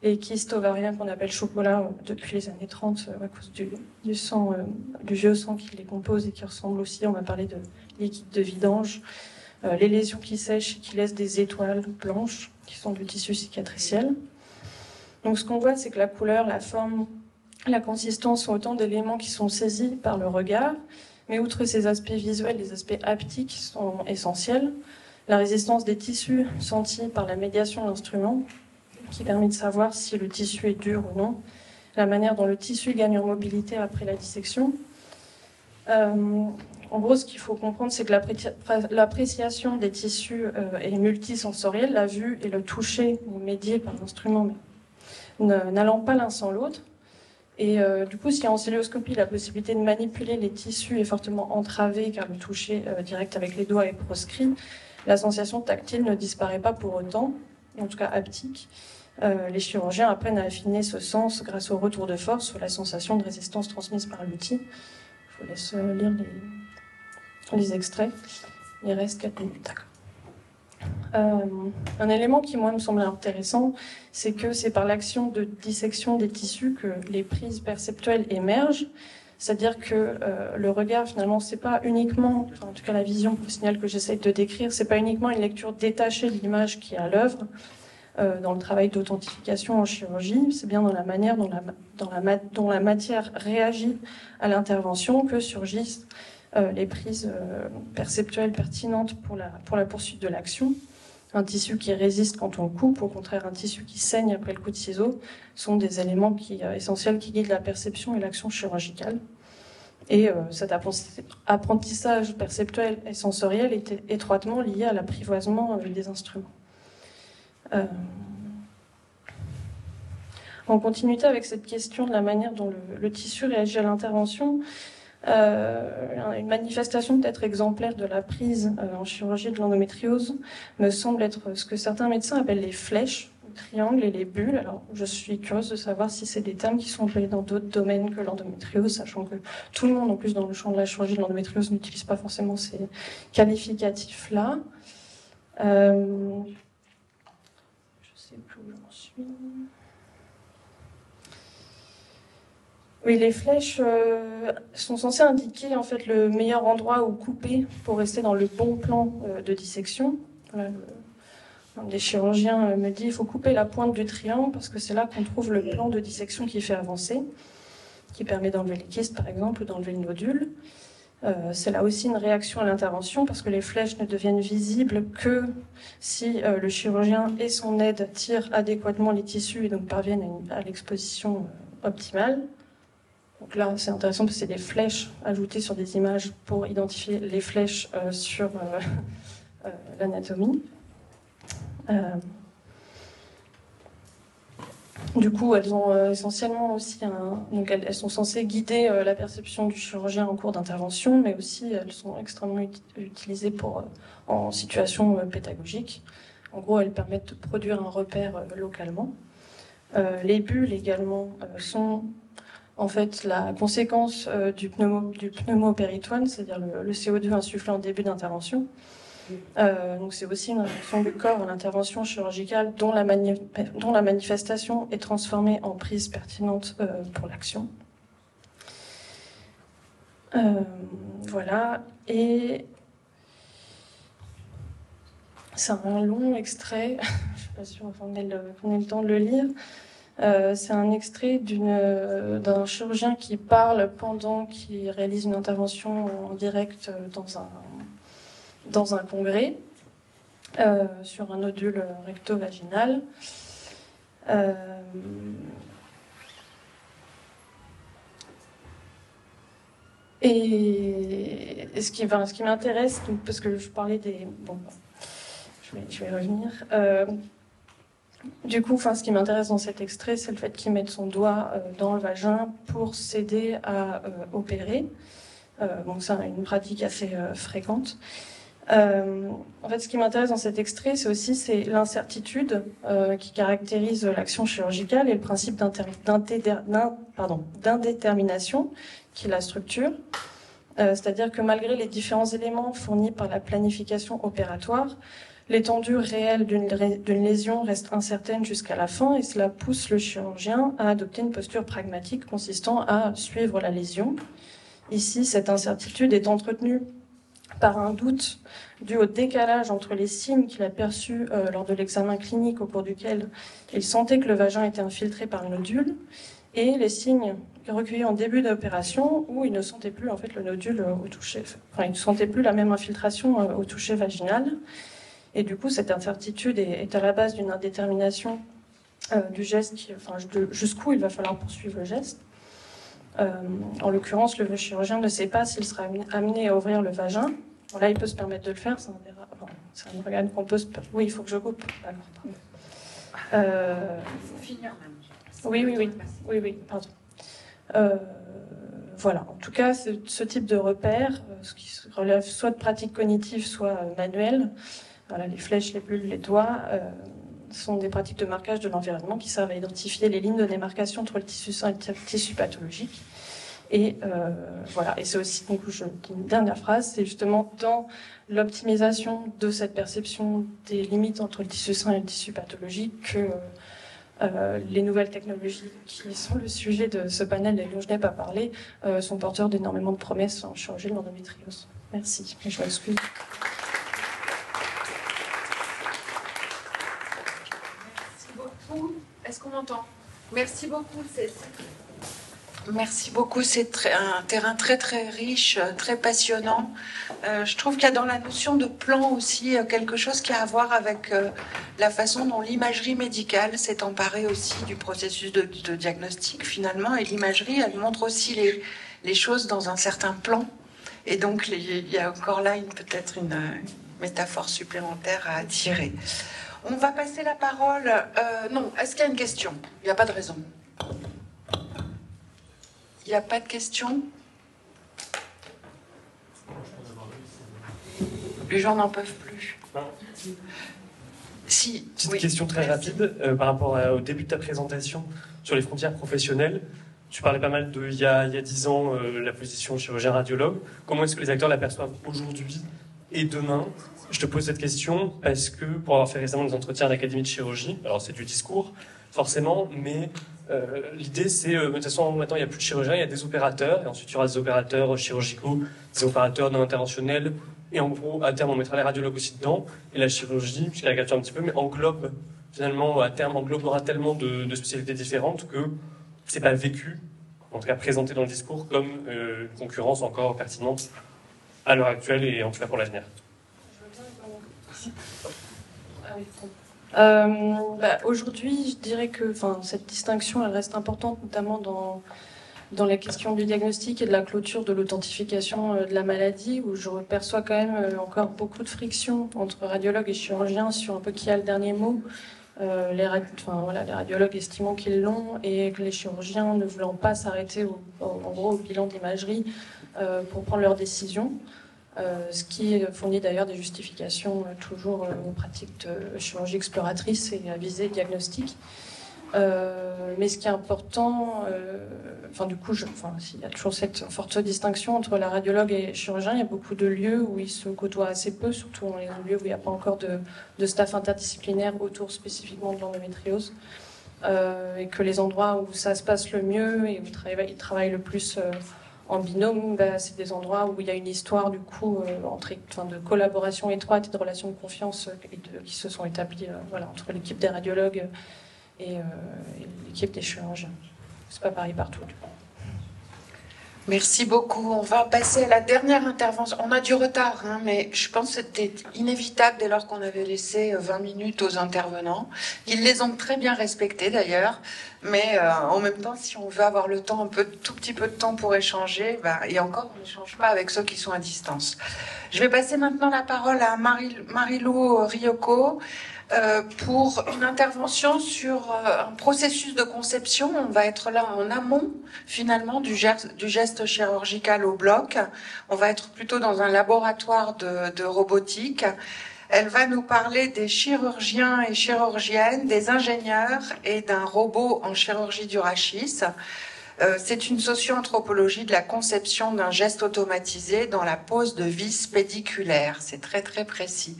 les kystes ovariens qu'on appelle chocolat depuis les années 30 à cause du sang, du vieux sang qui les compose et qui ressemble aussi, on va parler de liquide de vidange. Les lésions qui sèchent et qui laissent des étoiles blanches, qui sont du tissu cicatriciel. Donc ce qu'on voit, c'est que la couleur, la forme, la consistance sont autant d'éléments qui sont saisis par le regard, mais outre ces aspects visuels, les aspects haptiques sont essentiels. La résistance des tissus sentis par la médiation de l'instrument, qui permet de savoir si le tissu est dur ou non, la manière dont le tissu gagne en mobilité après la dissection. En gros, ce qu'il faut comprendre, c'est que l'appréciation des tissus est multisensorielle, la vue et le toucher médiés par l'instrument, mais n'allant pas l'un sans l'autre. Et du coup, si en cilioscopie, la possibilité de manipuler les tissus est fortement entravée, car le toucher direct avec les doigts est proscrit, la sensation tactile ne disparaît pas pour autant, en tout cas haptique. Les chirurgiens apprennent à affiner ce sens grâce au retour de force sur la sensation de résistance transmise par l'outil. Je vous laisse lire les extraits. Il reste 4 minutes. Un élément qui, moi, me semble intéressant, c'est que c'est par l'action de dissection des tissus que les prises perceptuelles émergent. C'est-à-dire que le regard, finalement, c'est pas uniquement, en tout cas la vision professionnelle que j'essaie de décrire, c'est pas uniquement une lecture détachée de l'image qui est à l'œuvre dans le travail d'authentification en chirurgie, c'est bien dans la manière dont la matière réagit à l'intervention que surgissent les prises perceptuelles pertinentes pour la poursuite de l'action. Un tissu qui résiste quand on coupe, au contraire un tissu qui saigne après le coup de ciseau, sont des éléments essentiels qui guident la perception et l'action chirurgicale. Et cet apprentissage perceptuel et sensoriel est étroitement lié à l'apprivoisement des instruments. En continuité avec cette question de la manière dont le tissu réagit à l'intervention, une manifestation peut-être exemplaire de la prise en chirurgie de l'endométriose me semble être ce que certains médecins appellent les flèches, les triangles et les bulles. Alors, je suis curieuse de savoir si c'est des termes qui sont employés dans d'autres domaines que l'endométriose, sachant que tout le monde, en plus, dans le champ de la chirurgie de l'endométriose, n'utilise pas forcément ces qualificatifs-là. Je ne sais plus où j'en suis. Oui, les flèches sont censées indiquer en fait le meilleur endroit où couper pour rester dans le bon plan de dissection. Voilà, un des chirurgiens me dit il faut couper la pointe du triangle parce que c'est là qu'on trouve le plan de dissection qui fait avancer, qui permet d'enlever les kystes par exemple ou d'enlever le nodule. C'est là aussi une réaction à l'intervention parce que les flèches ne deviennent visibles que si le chirurgien et son aide tirent adéquatement les tissus et donc parviennent à l'exposition optimale. Donc là, c'est intéressant parce que c'est des flèches ajoutées sur des images pour identifier les flèches sur l'anatomie. Du coup, elles ont essentiellement aussi donc elles sont censées guider la perception du chirurgien en cours d'intervention, mais aussi elles sont extrêmement utilisées en situation pédagogique. En gros, elles permettent de produire un repère localement. Les bulles également sont en fait la conséquence du pneumopéritoine, c'est-à-dire le CO2 insufflé en début d'intervention. Donc c'est aussi une réaction du corps à l'intervention chirurgicale dont la manifestation est transformée en prise pertinente pour l'action. Voilà, et c'est un long extrait, je ne suis pas sûre qu'on ait le temps de le lire. C'est un extrait d'un chirurgien qui parle pendant qu'il réalise une intervention en direct dans un congrès sur un nodule recto-vaginal. Et ce qui m'intéresse, parce que je parlais des... Bon, je vais revenir. Du coup, ce qui m'intéresse dans cet extrait, c'est le fait qu'il mette son doigt dans le vagin pour s'aider à opérer. Donc c'est une pratique assez fréquente. En fait, ce qui m'intéresse dans cet extrait, c'est l'incertitude qui caractérise l'action chirurgicale et le principe d'indétermination qui la structure. C'est-à-dire que malgré les différents éléments fournis par la planification opératoire, l'étendue réelle d'une lésion reste incertaine jusqu'à la fin et cela pousse le chirurgien à adopter une posture pragmatique consistant à suivre la lésion. Ici, cette incertitude est entretenue par un doute dû au décalage entre les signes qu'il a perçus lors de l'examen clinique au cours duquel il sentait que le vagin était infiltré par le nodule et les signes recueillis en début d'opération où il ne sentait plus en fait le nodule au toucher, il ne sentait plus la même infiltration au toucher vaginal. Et du coup, cette incertitude est à la base d'une indétermination du geste, jusqu'où il va falloir poursuivre le geste. En l'occurrence, le chirurgien ne sait pas s'il sera amené à ouvrir le vagin. Bon, là, il peut se permettre de le faire. C'est un organe qu'on peut se... Oui, il faut que je coupe. Alors, Finir même. Oui, pardon. Voilà, en tout cas, ce type de repère, ce qui relève soit de pratiques cognitives, soit manuelles, voilà, les flèches, les bulles, les doigts, sont des pratiques de marquage de l'environnement qui servent à identifier les lignes de démarcation entre le tissu sain et le tissu pathologique. Et voilà, et c'est aussi, donc, une dernière phrase, c'est justement dans l'optimisation de cette perception des limites entre le tissu sain et le tissu pathologique que les nouvelles technologies qui sont le sujet de ce panel et dont je n'ai pas parlé sont porteurs d'énormément de promesses en chirurgie de l'endométriose. Merci, et je m'excuse. Est-ce qu'on m'entend? Merci beaucoup. Merci beaucoup. C'est un terrain très très riche, très passionnant. Je trouve qu'il y a dans la notion de plan aussi quelque chose qui a à voir avec la façon dont l'imagerie médicale s'est emparée aussi du processus de diagnostic finalement. Et l'imagerie, elle montre aussi les choses dans un certain plan. Et donc il y a encore là peut-être une métaphore supplémentaire à attirer. On va passer la parole... non, est-ce qu'il y a une question? Il n'y a pas de raison. Il n'y a pas de question? Les gens n'en peuvent plus. Si. Petite question très rapide par rapport au début de ta présentation sur les frontières professionnelles. Tu parlais pas mal il y a 10 ans, la position chirurgien-radiologue. Comment est-ce que les acteurs l'aperçoivent aujourd'hui et demain? Je te pose cette question parce que, pour avoir fait récemment des entretiens à l'Académie de chirurgie, alors c'est du discours, forcément, mais L'idée, c'est, de toute façon, maintenant, il n'y a plus de chirurgiens, il y a des opérateurs, et ensuite, il y aura des opérateurs chirurgicaux, des opérateurs non interventionnels, et en gros, à terme, on mettra les radiologues aussi dedans, et la chirurgie, je caricature un petit peu, mais englobe, finalement, à terme, englobera tellement de spécialités différentes que c'est pas vécu, en tout cas présenté dans le discours, comme une concurrence encore pertinente à l'heure actuelle, et en tout cas pour l'avenir. Aujourd'hui, je dirais que cette distinction elle reste importante, notamment dans la question du diagnostic et de la clôture de l'authentification de la maladie, où je perçois quand même encore beaucoup de friction entre radiologues et chirurgiens sur un peu qui a le dernier mot. Les radiologues estimant qu'ils l'ont et que les chirurgiens ne voulant pas s'arrêter en gros au bilan d'imagerie pour prendre leurs décisions. Ce qui fournit d'ailleurs des justifications toujours aux pratiques de chirurgie exploratrice et à visée diagnostique. Mais ce qui est important, il y a toujours cette forte distinction entre la radiologue et le chirurgien. Il y a beaucoup de lieux où ils se côtoient assez peu, surtout dans les lieux où il n'y a pas encore de staff interdisciplinaire autour spécifiquement de l'endométriose. Et que les endroits où ça se passe le mieux et où ils travaillent le plus en binôme, c'est des endroits où il y a une histoire du coup de collaboration étroite et de relations de confiance qui se sont établies entre l'équipe des radiologues et l'équipe des chirurgiens. C'est pas pareil partout. Merci beaucoup. On va passer à la dernière intervention. On a du retard, mais je pense que c'était inévitable dès lors qu'on avait laissé 20 minutes aux intervenants. Ils les ont très bien respectés d'ailleurs, mais en même temps, si on veut avoir le temps, tout petit peu de temps pour échanger, et encore, on n'échange pas avec ceux qui sont à distance. Je vais passer maintenant la parole à Marilou Ryoko, pour une intervention sur un processus de conception. On va être là en amont, finalement, du geste chirurgical au bloc. On va être plutôt dans un laboratoire de robotique. Elle va nous parler des chirurgiens et chirurgiennes, des ingénieurs et d'un robot en chirurgie du rachis. C'est une socio-anthropologie de la conception d'un geste automatisé dans la pose de vis pédiculaire. C'est très très précis.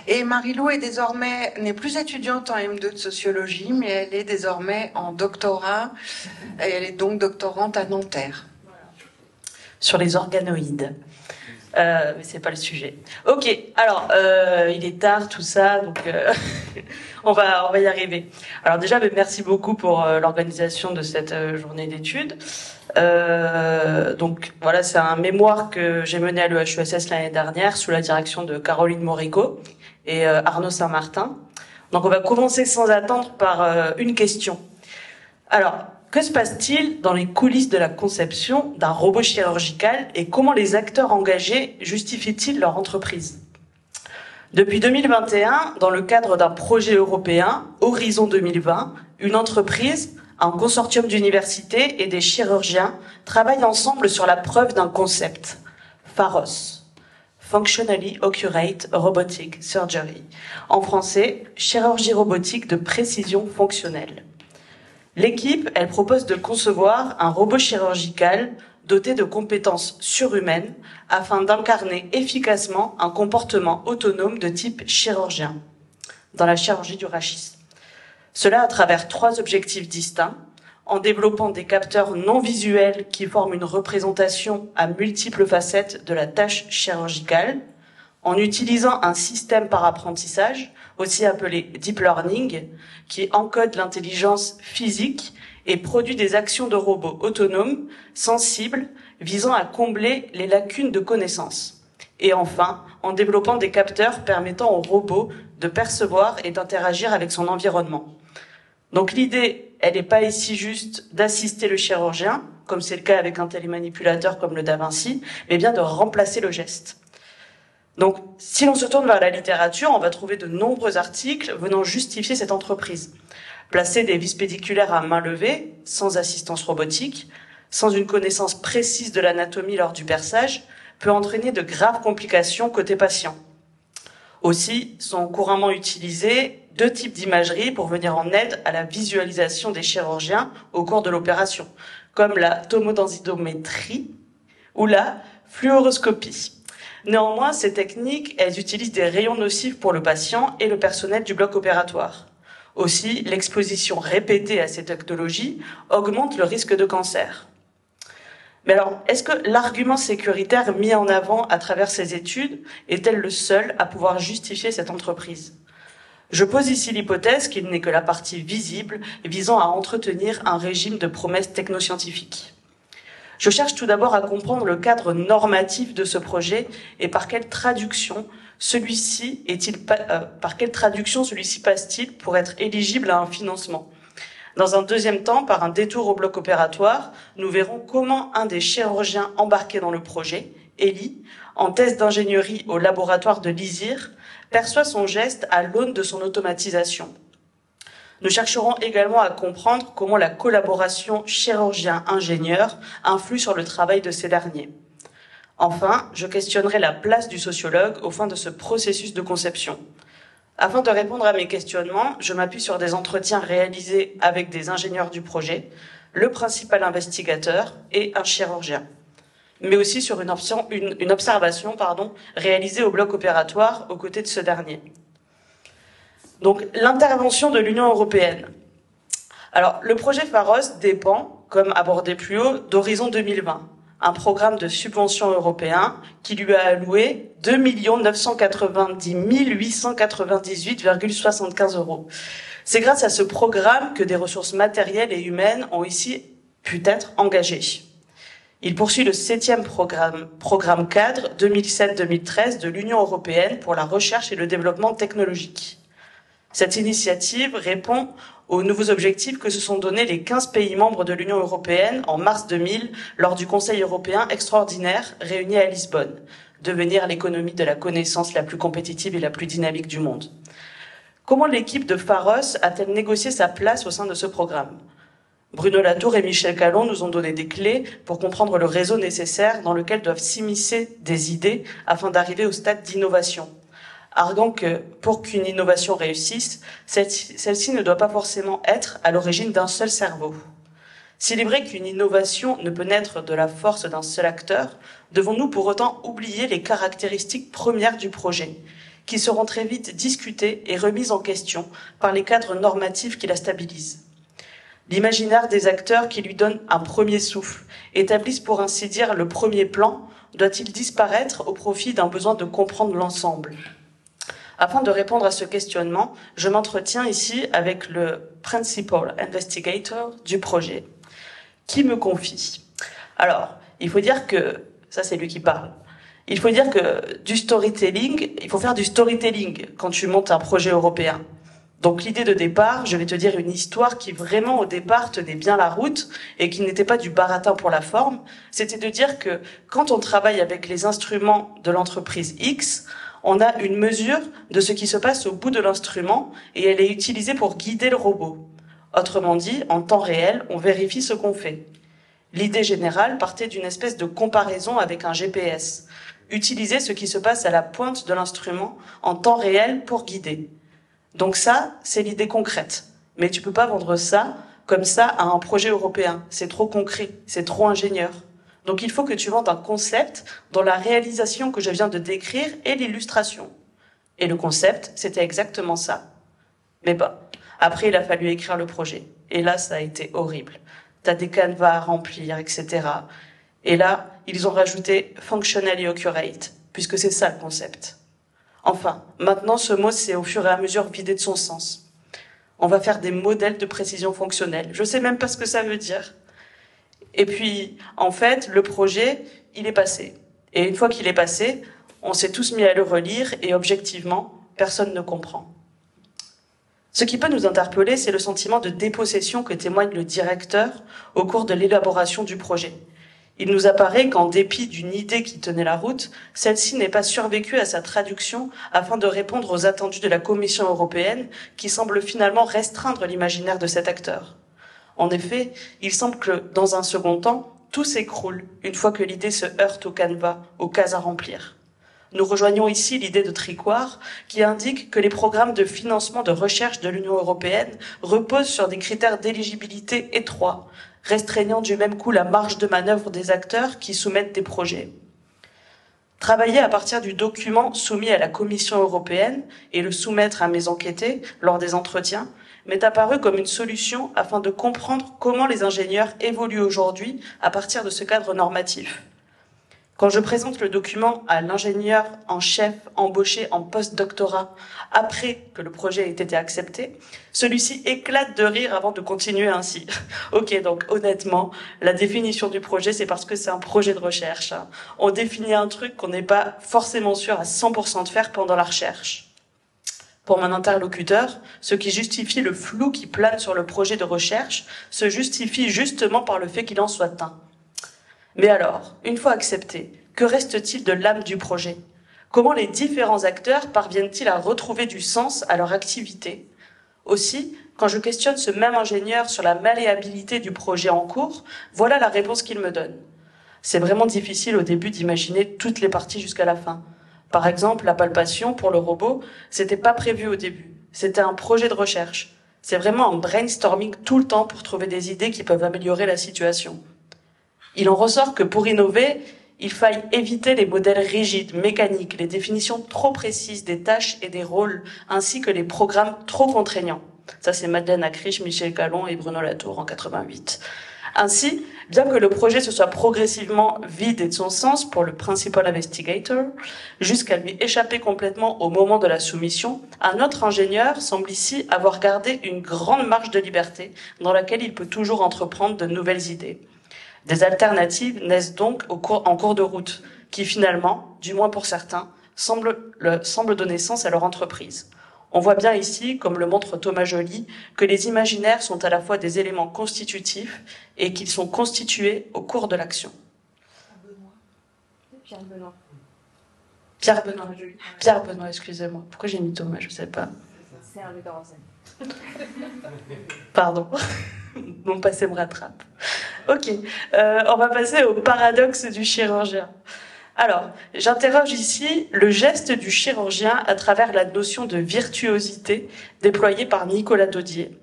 Et Marilou n'est plus étudiante en M2 de sociologie, mais elle est désormais en doctorat. Et elle est donc doctorante à Nanterre. Sur les organoïdes. Mais c'est pas le sujet. Ok, alors il est tard tout ça, donc on va y arriver. Alors déjà, merci beaucoup pour l'organisation de cette journée d'études. Donc voilà, c'est un mémoire que j'ai mené à l'EHESS l'année dernière sous la direction de Caroline Morico et Arnaud Saint-Martin. Donc on va commencer sans attendre par une question. Alors, que se passe-t-il dans les coulisses de la conception d'un robot chirurgical et comment les acteurs engagés justifient-ils leur entreprise? Depuis 2021, dans le cadre d'un projet européen, Horizon 2020, une entreprise, un consortium d'universités et des chirurgiens travaillent ensemble sur la preuve d'un concept, PHAROS, Functionally Accurate Robotic Surgery. En français, chirurgie robotique de précision fonctionnelle. L'équipe, elle propose de concevoir un robot chirurgical doté de compétences surhumaines afin d'incarner efficacement un comportement autonome de type chirurgien dans la chirurgie du rachis. Cela à travers 3 objectifs distincts, en développant des capteurs non visuels qui forment une représentation à multiples facettes de la tâche chirurgicale, en utilisant un système par apprentissage, aussi appelé deep learning, qui encode l'intelligence physique et produit des actions de robots autonomes, sensibles, visant à combler les lacunes de connaissances. Et enfin, en développant des capteurs permettant au robot de percevoir et d'interagir avec son environnement. Donc l'idée, elle n'est pas ici juste d'assister le chirurgien, comme c'est le cas avec un télémanipulateur comme le Da Vinci, mais bien de remplacer le geste. Donc, si l'on se tourne vers la littérature, on va trouver de nombreux articles venant justifier cette entreprise. Placer des vis pédiculaires à main levée, sans assistance robotique, sans une connaissance précise de l'anatomie lors du perçage, peut entraîner de graves complications côté patient. Aussi, sont couramment utilisés 2 types d'imagerie pour venir en aide à la visualisation des chirurgiens au cours de l'opération, comme la tomodensitométrie ou la fluoroscopie. Néanmoins, ces techniques, elles utilisent des rayons nocifs pour le patient et le personnel du bloc opératoire. Aussi, l'exposition répétée à ces technologies augmente le risque de cancer. Mais alors, est-ce que l'argument sécuritaire mis en avant à travers ces études est-elle le seul à pouvoir justifier cette entreprise ? Je pose ici l'hypothèse qu'il n'est que la partie visible visant à entretenir un régime de promesses technoscientifiques. Je cherche tout d'abord à comprendre le cadre normatif de ce projet et par quelle traduction celui-ci passe-t-il pour être éligible à un financement. Dans un deuxième temps, par un détour au bloc opératoire, nous verrons comment un des chirurgiens embarqués dans le projet, Elie, en test d'ingénierie au laboratoire de l'ISIR, perçoit son geste à l'aune de son automatisation. Nous chercherons également à comprendre comment la collaboration chirurgien-ingénieur influe sur le travail de ces derniers. Enfin, je questionnerai la place du sociologue au fin de ce processus de conception. Afin de répondre à mes questionnements, je m'appuie sur des entretiens réalisés avec des ingénieurs du projet, le principal investigateur et un chirurgien, mais aussi sur une observation réalisée au bloc opératoire aux côtés de ce dernier. Donc, l'intervention de l'Union européenne. Alors, le projet Pharos dépend, comme abordé plus haut, d'Horizon 2020, un programme de subvention européen qui lui a alloué 2 990 898,75 €. C'est grâce à ce programme que des ressources matérielles et humaines ont ici pu être engagées. Il poursuit le 7e programme cadre 2007-2013 de l'Union européenne pour la recherche et le développement technologique. Cette initiative répond aux nouveaux objectifs que se sont donnés les 15 pays membres de l'Union européenne en mars 2000 lors du Conseil européen extraordinaire réuni à Lisbonne, devenir l'économie de la connaissance la plus compétitive et la plus dynamique du monde. Comment l'équipe de Pharos a-t-elle négocié sa place au sein de ce programme ? Bruno Latour et Michel Callon nous ont donné des clés pour comprendre le réseau nécessaire dans lequel doivent s'immiscer des idées afin d'arriver au stade d'innovation. Arguant que pour qu'une innovation réussisse, celle-ci ne doit pas forcément être à l'origine d'un seul cerveau. S'il est vrai qu'une innovation ne peut naître de la force d'un seul acteur, devons-nous pour autant oublier les caractéristiques premières du projet, qui seront très vite discutées et remises en question par les cadres normatifs qui la stabilisent. L'imaginaire des acteurs qui lui donnent un premier souffle, établissent pour ainsi dire le premier plan, doit-il disparaître au profit d'un besoin de comprendre l'ensemble ? Afin de répondre à ce questionnement, je m'entretiens ici avec le Principal Investigator du projet, qui me confie. Alors, il faut dire que, ça c'est lui qui parle, il faut dire que il faut faire du storytelling quand tu montes un projet européen. Donc l'idée de départ, je vais te dire une histoire qui vraiment au départ tenait bien la route et qui n'était pas du baratin pour la forme, c'était de dire que quand on travaille avec les instruments de l'entreprise X, on a une mesure de ce qui se passe au bout de l'instrument et elle est utilisée pour guider le robot. Autrement dit, en temps réel, on vérifie ce qu'on fait. L'idée générale partait d'une espèce de comparaison avec un GPS. Utiliser ce qui se passe à la pointe de l'instrument en temps réel pour guider. Donc ça, c'est l'idée concrète. Mais tu peux pas vendre ça comme ça à un projet européen. C'est trop concret, c'est trop ingénieur. Donc il faut que tu vendes un concept dont la réalisation que je viens de décrire est l'illustration. Et le concept, c'était exactement ça. Mais bon, après il a fallu écrire le projet. Et là, ça a été horrible. T'as des canevas à remplir, etc. Et là, ils ont rajouté « functionally accurate », puisque c'est ça le concept. Enfin, maintenant, ce mot s'est au fur et à mesure vidé de son sens. On va faire des modèles de précision fonctionnelle. Je sais même pas ce que ça veut dire. Et puis, en fait, le projet, il est passé. Et une fois qu'il est passé, on s'est tous mis à le relire et objectivement, personne ne comprend. Ce qui peut nous interpeller, c'est le sentiment de dépossession que témoigne le directeur au cours de l'élaboration du projet. Il nous apparaît qu'en dépit d'une idée qui tenait la route, celle-ci n'est pas survécue à sa traduction afin de répondre aux attendus de la Commission européenne qui semble finalement restreindre l'imaginaire de cet acteur. En effet, il semble que, dans un second temps, tout s'écroule une fois que l'idée se heurte au canevas, aux cases à remplir. Nous rejoignons ici l'idée de Tricouart qui indique que les programmes de financement de recherche de l'Union européenne reposent sur des critères d'éligibilité étroits, restreignant du même coup la marge de manœuvre des acteurs qui soumettent des projets. Travailler à partir du document soumis à la Commission européenne et le soumettre à mes enquêtés lors des entretiens m'est apparu comme une solution afin de comprendre comment les ingénieurs évoluent aujourd'hui à partir de ce cadre normatif. Quand je présente le document à l'ingénieur en chef embauché en post-doctorat après que le projet ait été accepté, celui-ci éclate de rire avant de continuer ainsi. Ok, donc honnêtement, la définition du projet, c'est parce que c'est un projet de recherche. On définit un truc qu'on n'est pas forcément sûr à 100% de faire pendant la recherche. Pour mon interlocuteur, ce qui justifie le flou qui plane sur le projet de recherche se justifie justement par le fait qu'il en soit un. Mais alors, une fois accepté, que reste-t-il de l'âme du projet? Comment les différents acteurs parviennent-ils à retrouver du sens à leur activité? Aussi, quand je questionne ce même ingénieur sur la malléabilité du projet en cours, voilà la réponse qu'il me donne. C'est vraiment difficile au début d'imaginer toutes les parties jusqu'à la fin. Par exemple, la palpation pour le robot, c'était pas prévu au début. C'était un projet de recherche. C'est vraiment un brainstorming tout le temps pour trouver des idées qui peuvent améliorer la situation. Il en ressort que pour innover, il faille éviter les modèles rigides, mécaniques, les définitions trop précises des tâches et des rôles, ainsi que les programmes trop contraignants. Ça, c'est Madeleine Acriche, Michel Callon et Bruno Latour en 88. Ainsi, bien que le projet se soit progressivement vidé de son sens pour le principal investigator, jusqu'à lui échapper complètement au moment de la soumission, un autre ingénieur semble ici avoir gardé une grande marge de liberté dans laquelle il peut toujours entreprendre de nouvelles idées. Des alternatives naissent donc en cours de route, qui finalement, du moins pour certains, semblent donner sens à leur entreprise. On voit bien ici, comme le montre Thomas Joly, que les imaginaires sont à la fois des éléments constitutifs et qu'ils sont constitués au cours de l'action. Pierre Benoît, excusez-moi. Pourquoi j'ai mis Thomas? Je ne sais pas. C'est un metteur en scène. Pardon. Mon passé me rattrape. Ok, on va passer au paradoxe du chirurgien. Alors, j'interroge ici le geste du chirurgien à travers la notion de virtuosité déployée par Nicolas Daudier.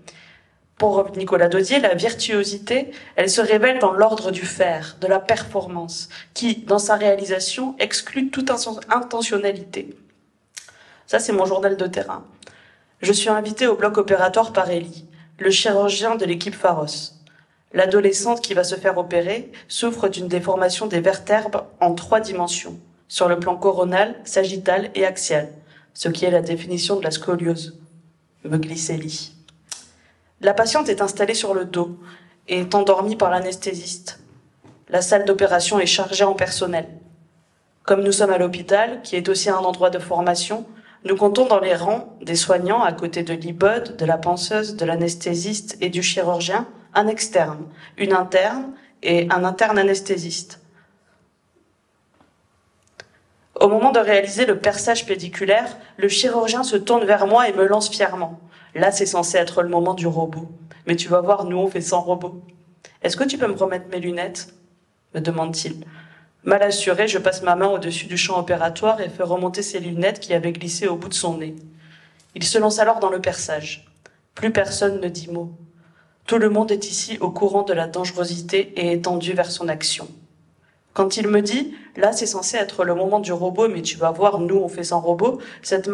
Pour Nicolas Daudier, la virtuosité, elle se révèle dans l'ordre du faire, de la performance, qui, dans sa réalisation, exclut toute intentionnalité. Ça, c'est mon journal de terrain. Je suis invitée au bloc opératoire par Ellie, le chirurgien de l'équipe Pharos. L'adolescente qui va se faire opérer souffre d'une déformation des vertèbres en 3 dimensions, sur le plan coronal, sagittal et axial, ce qui est la définition de la scoliose, me glisse Ellie. La patiente est installée sur le dos et est endormie par l'anesthésiste. La salle d'opération est chargée en personnel. Comme nous sommes à l'hôpital, qui est aussi un endroit de formation, nous comptons dans les rangs des soignants à côté de l'IBOD, de la penseuse, de l'anesthésiste et du chirurgien, un externe, une interne et un interne anesthésiste. Au moment de réaliser le perçage pédiculaire, le chirurgien se tourne vers moi et me lance fièrement. Là, c'est censé être le moment du robot. Mais tu vas voir, nous, on fait sans robot. Est-ce que tu peux me remettre mes lunettes? Me demande-t-il. Mal assuré, je passe ma main au-dessus du champ opératoire et fais remonter ses lunettes qui avaient glissé au bout de son nez. Il se lance alors dans le perçage. Plus personne ne dit mot. Tout le monde est ici au courant de la dangerosité et est tendu vers son action. Quand il me dit « là, c'est censé être le moment du robot, mais tu vas voir, nous, on fait sans robot », cette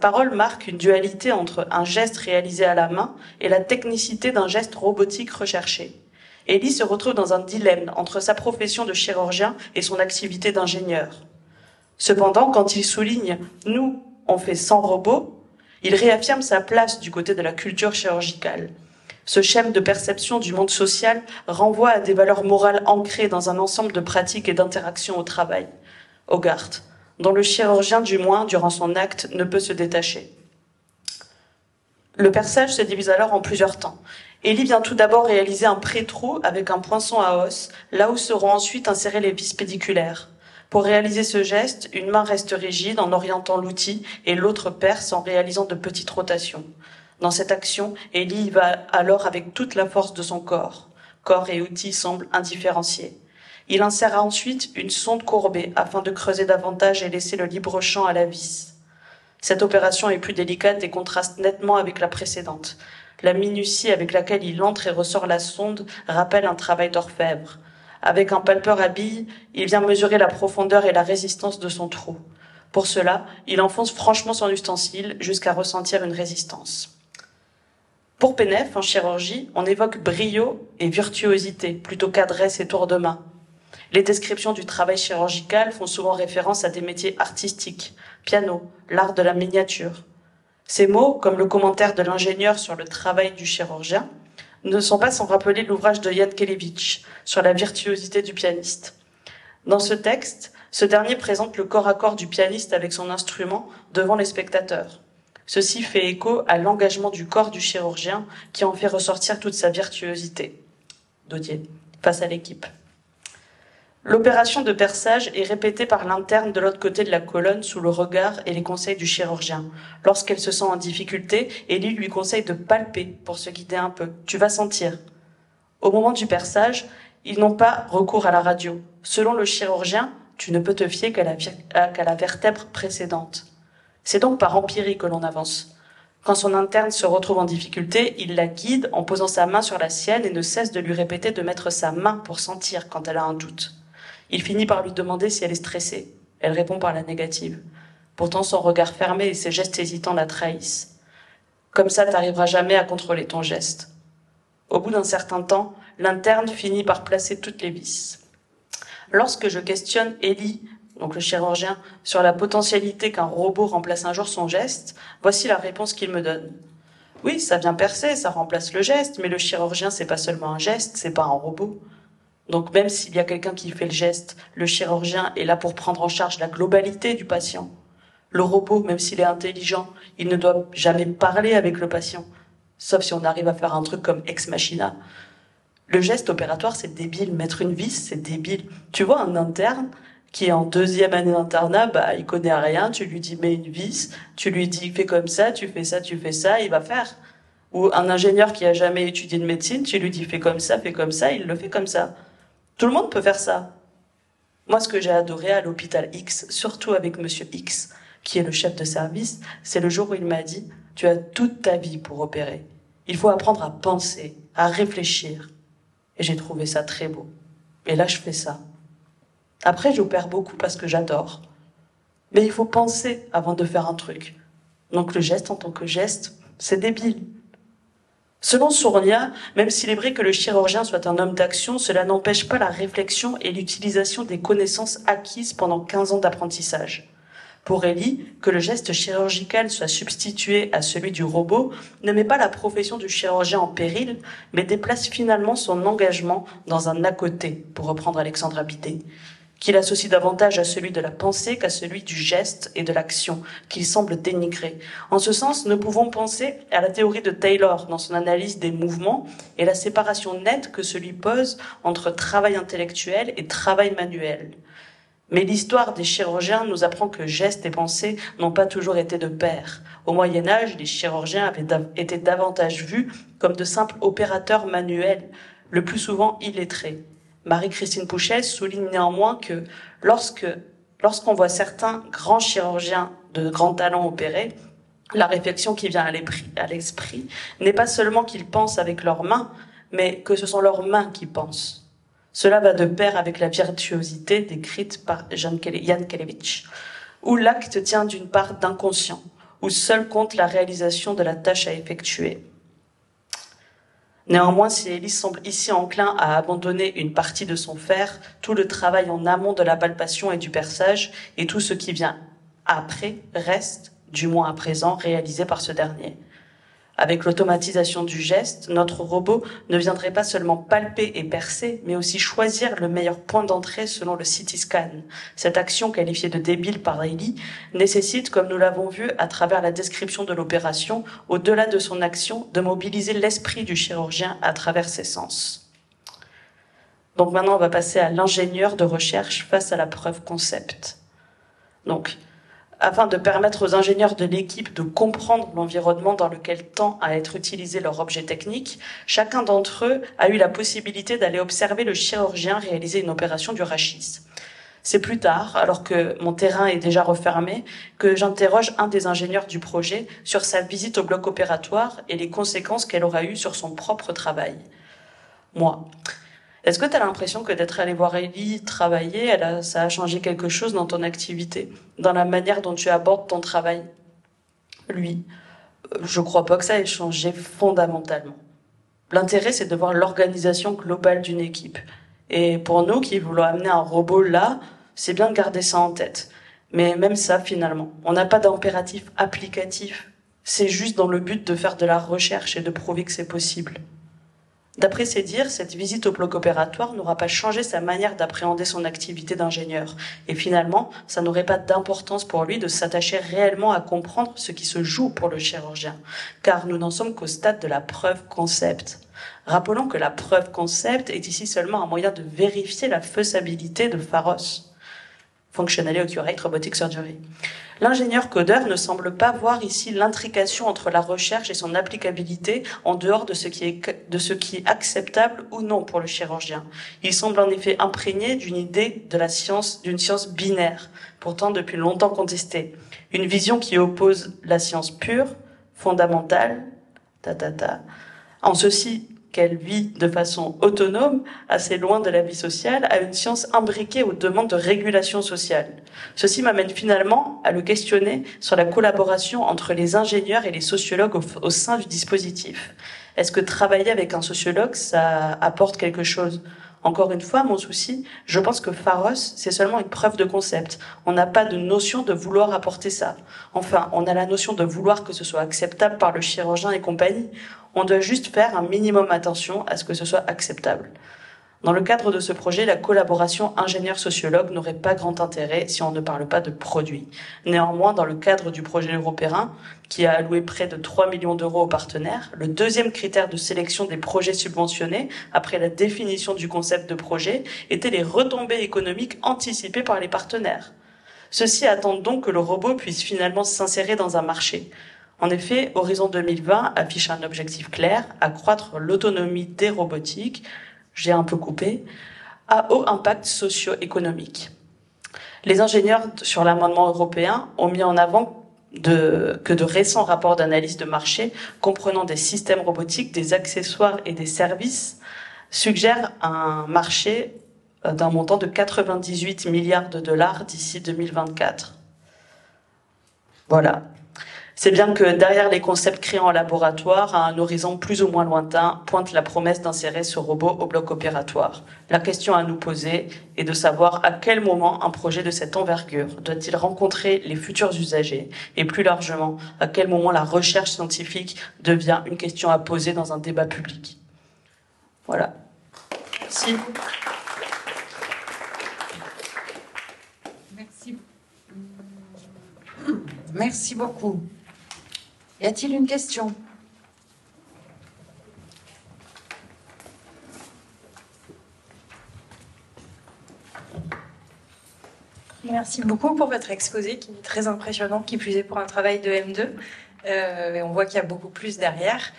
parole marque une dualité entre un geste réalisé à la main et la technicité d'un geste robotique recherché. Ellie se retrouve dans un dilemme entre sa profession de chirurgien et son activité d'ingénieur. Cependant, quand il souligne « nous, on fait sans robot », il réaffirme sa place du côté de la culture chirurgicale. Ce schéma de perception du monde social renvoie à des valeurs morales ancrées dans un ensemble de pratiques et d'interactions au travail. Hogarth, dont le chirurgien, du moins, durant son acte, ne peut se détacher. Le perçage se divise alors en plusieurs temps. Ellie vient tout d'abord réaliser un pré-trou avec un poinçon à os, là où seront ensuite insérées les vis pédiculaires. Pour réaliser ce geste, une main reste rigide en orientant l'outil et l'autre perce en réalisant de petites rotations. Dans cette action, Ellie y va alors avec toute la force de son corps. Corps et outils semblent indifférenciés. Il insère ensuite une sonde courbée afin de creuser davantage et laisser le libre champ à la vis. Cette opération est plus délicate et contraste nettement avec la précédente. La minutie avec laquelle il entre et ressort la sonde rappelle un travail d'orfèvre. Avec un palpeur à billes, il vient mesurer la profondeur et la résistance de son trou. Pour cela, il enfonce franchement son ustensile jusqu'à ressentir une résistance. Pour Pénef, en chirurgie, on évoque brio et virtuosité, plutôt qu'adresse et tour de main. Les descriptions du travail chirurgical font souvent référence à des métiers artistiques, piano, l'art de la miniature. Ces mots, comme le commentaire de l'ingénieur sur le travail du chirurgien, ne sont pas sans rappeler l'ouvrage de Jan Kelevich sur la virtuosité du pianiste. Dans ce texte, ce dernier présente le corps à corps du pianiste avec son instrument devant les spectateurs. Ceci fait écho à l'engagement du corps du chirurgien qui en fait ressortir toute sa virtuosité. Daudier, face à l'équipe. L'opération de perçage est répétée par l'interne de l'autre côté de la colonne sous le regard et les conseils du chirurgien. Lorsqu'elle se sent en difficulté, Élie lui conseille de palper pour se guider un peu. Tu vas sentir. Au moment du perçage, ils n'ont pas recours à la radio. Selon le chirurgien, tu ne peux te fier qu'à la vertèbre précédente. C'est donc par empirie que l'on avance. Quand son interne se retrouve en difficulté, il la guide en posant sa main sur la sienne et ne cesse de lui répéter de mettre sa main pour sentir quand elle a un doute. Il finit par lui demander si elle est stressée. Elle répond par la négative. Pourtant, son regard fermé et ses gestes hésitants la trahissent. Comme ça, t'arriveras jamais à contrôler ton geste. Au bout d'un certain temps, l'interne finit par placer toutes les vis. Lorsque je questionne Élie, donc le chirurgien, sur la potentialité qu'un robot remplace un jour son geste, voici la réponse qu'il me donne. Oui, ça vient percer, ça remplace le geste, mais le chirurgien, c'est pas seulement un geste, c'est pas un robot. Donc même s'il y a quelqu'un qui fait le geste, le chirurgien est là pour prendre en charge la globalité du patient. Le robot, même s'il est intelligent, il ne doit jamais parler avec le patient, sauf si on arrive à faire un truc comme ex machina. Le geste opératoire, c'est débile. Mettre une vis, c'est débile. Tu vois, un interne qui est en 2e année d'internat, il connaît rien, tu lui dis mets une vis, tu lui dis fais comme ça, tu fais ça, il va faire. Ou un ingénieur qui a jamais étudié de médecine, tu lui dis fais comme ça, il le fait comme ça. Tout le monde peut faire ça. Moi, ce que j'ai adoré à l'hôpital X, surtout avec Monsieur X, qui est le chef de service, c'est le jour où il m'a dit « Tu as toute ta vie pour opérer. Il faut apprendre à penser, à réfléchir. » Et j'ai trouvé ça très beau. Et là, je fais ça. Après, j'opère beaucoup parce que j'adore. Mais il faut penser avant de faire un truc. Donc le geste en tant que geste, c'est débile. Selon Sournia, même s'il est vrai que le chirurgien soit un homme d'action, cela n'empêche pas la réflexion et l'utilisation des connaissances acquises pendant 15 ans d'apprentissage. Pour Élie, que le geste chirurgical soit substitué à celui du robot ne met pas la profession du chirurgien en péril, mais déplace finalement son engagement dans un à côté, pour reprendre Alexandre Bidet, qu'il associe davantage à celui de la pensée qu'à celui du geste et de l'action, qu'il semble dénigrer. En ce sens, nous pouvons penser à la théorie de Taylor dans son analyse des mouvements et la séparation nette que celui pose entre travail intellectuel et travail manuel. Mais l'histoire des chirurgiens nous apprend que gestes et pensée n'ont pas toujours été de pair. Au Moyen-Âge, les chirurgiens étaient davantage vus comme de simples opérateurs manuels, le plus souvent illettrés. Marie-Christine Pouchet souligne néanmoins que lorsqu'on voit certains grands chirurgiens de grand talent opérer, la réflexion qui vient à l'esprit n'est pas seulement qu'ils pensent avec leurs mains, mais que ce sont leurs mains qui pensent. Cela va de pair avec la virtuosité décrite par Jan Kelevich, où l'acte tient d'une part d'inconscient, où seul compte la réalisation de la tâche à effectuer. Néanmoins, si Élie semble ici enclin à abandonner une partie de son faire, tout le travail en amont de la palpation et du perçage, et tout ce qui vient après, reste, du moins à présent, réalisé par ce dernier. Avec l'automatisation du geste, notre robot ne viendrait pas seulement palper et percer, mais aussi choisir le meilleur point d'entrée selon le CT scan. Cette action qualifiée de débile par Élie nécessite, comme nous l'avons vu à travers la description de l'opération, au-delà de son action, de mobiliser l'esprit du chirurgien à travers ses sens. Donc maintenant, on va passer à l'ingénieur de recherche face à la preuve concept. Donc, afin de permettre aux ingénieurs de l'équipe de comprendre l'environnement dans lequel tend à être utilisé leur objet technique, chacun d'entre eux a eu la possibilité d'aller observer le chirurgien réaliser une opération du rachis. C'est plus tard, alors que mon terrain est déjà refermé, que j'interroge un des ingénieurs du projet sur sa visite au bloc opératoire et les conséquences qu'elle aura eues sur son propre travail. Moi. Est-ce que tu as l'impression que d'être allé voir Élie travailler, ça a changé quelque chose dans ton activité, dans la manière dont tu abordes ton travail? Lui. je crois pas que ça ait changé fondamentalement. L'intérêt, c'est de voir l'organisation globale d'une équipe. Et pour nous qui voulons amener un robot là, c'est bien de garder ça en tête. Mais même ça, finalement, on n'a pas d'impératif applicatif. C'est juste dans le but de faire de la recherche et de prouver que c'est possible. D'après ses dires, cette visite au bloc opératoire n'aura pas changé sa manière d'appréhender son activité d'ingénieur. Et finalement, ça n'aurait pas d'importance pour lui de s'attacher réellement à comprendre ce qui se joue pour le chirurgien. Car nous n'en sommes qu'au stade de la preuve concept. Rappelons que la preuve concept est ici seulement un moyen de vérifier la faisabilité de Pharos. Functionally Accurate Robotic Surgery. L'ingénieur codeur ne semble pas voir ici l'intrication entre la recherche et son applicabilité en dehors de ce qui est acceptable ou non pour le chirurgien. Il semble en effet imprégné d'une idée de la science, d'une science binaire, pourtant depuis longtemps contestée. Une vision qui oppose la science pure, fondamentale, en ceci qu'elle vit de façon autonome, assez loin de la vie sociale, à une science imbriquée aux demandes de régulation sociale. Ceci m'amène finalement à le questionner sur la collaboration entre les ingénieurs et les sociologues au sein du dispositif. Est-ce que travailler avec un sociologue, ça apporte quelque chose ? Encore une fois, mon souci, je pense que Pharos, c'est seulement une preuve de concept. On n'a pas de notion de vouloir apporter ça. Enfin, on a la notion de vouloir que ce soit acceptable par le chirurgien et compagnie. On doit juste faire un minimum attention à ce que ce soit acceptable. Dans le cadre de ce projet, la collaboration ingénieur-sociologue n'aurait pas grand intérêt si on ne parle pas de produit. Néanmoins, dans le cadre du projet européen, qui a alloué près de 3 millions d'euros aux partenaires, le deuxième critère de sélection des projets subventionnés, après la définition du concept de projet, était les retombées économiques anticipées par les partenaires. Ceux-ci attendent donc que le robot puisse finalement s'insérer dans un marché. En effet, Horizon 2020 affiche un objectif clair, accroître l'autonomie des robotiques, j'ai un peu coupé, à haut impact socio-économique. Les ingénieurs sur l'amendement européen ont mis en avant que de récents rapports d'analyse de marché comprenant des systèmes robotiques, des accessoires et des services suggèrent un marché d'un montant de 98 milliards de dollars d'ici 2024. Voilà. C'est bien que derrière les concepts créés en laboratoire, à un horizon plus ou moins lointain, pointe la promesse d'insérer ce robot au bloc opératoire. La question à nous poser est de savoir à quel moment un projet de cette envergure doit-il rencontrer les futurs usagers et plus largement, à quel moment la recherche scientifique devient une question à poser dans un débat public. Voilà. Merci. Merci beaucoup. Y a-t-il une question ? Merci beaucoup pour votre exposé qui est très impressionnant, qui plus est pour un travail de M2. Et on voit qu'il y a beaucoup plus derrière.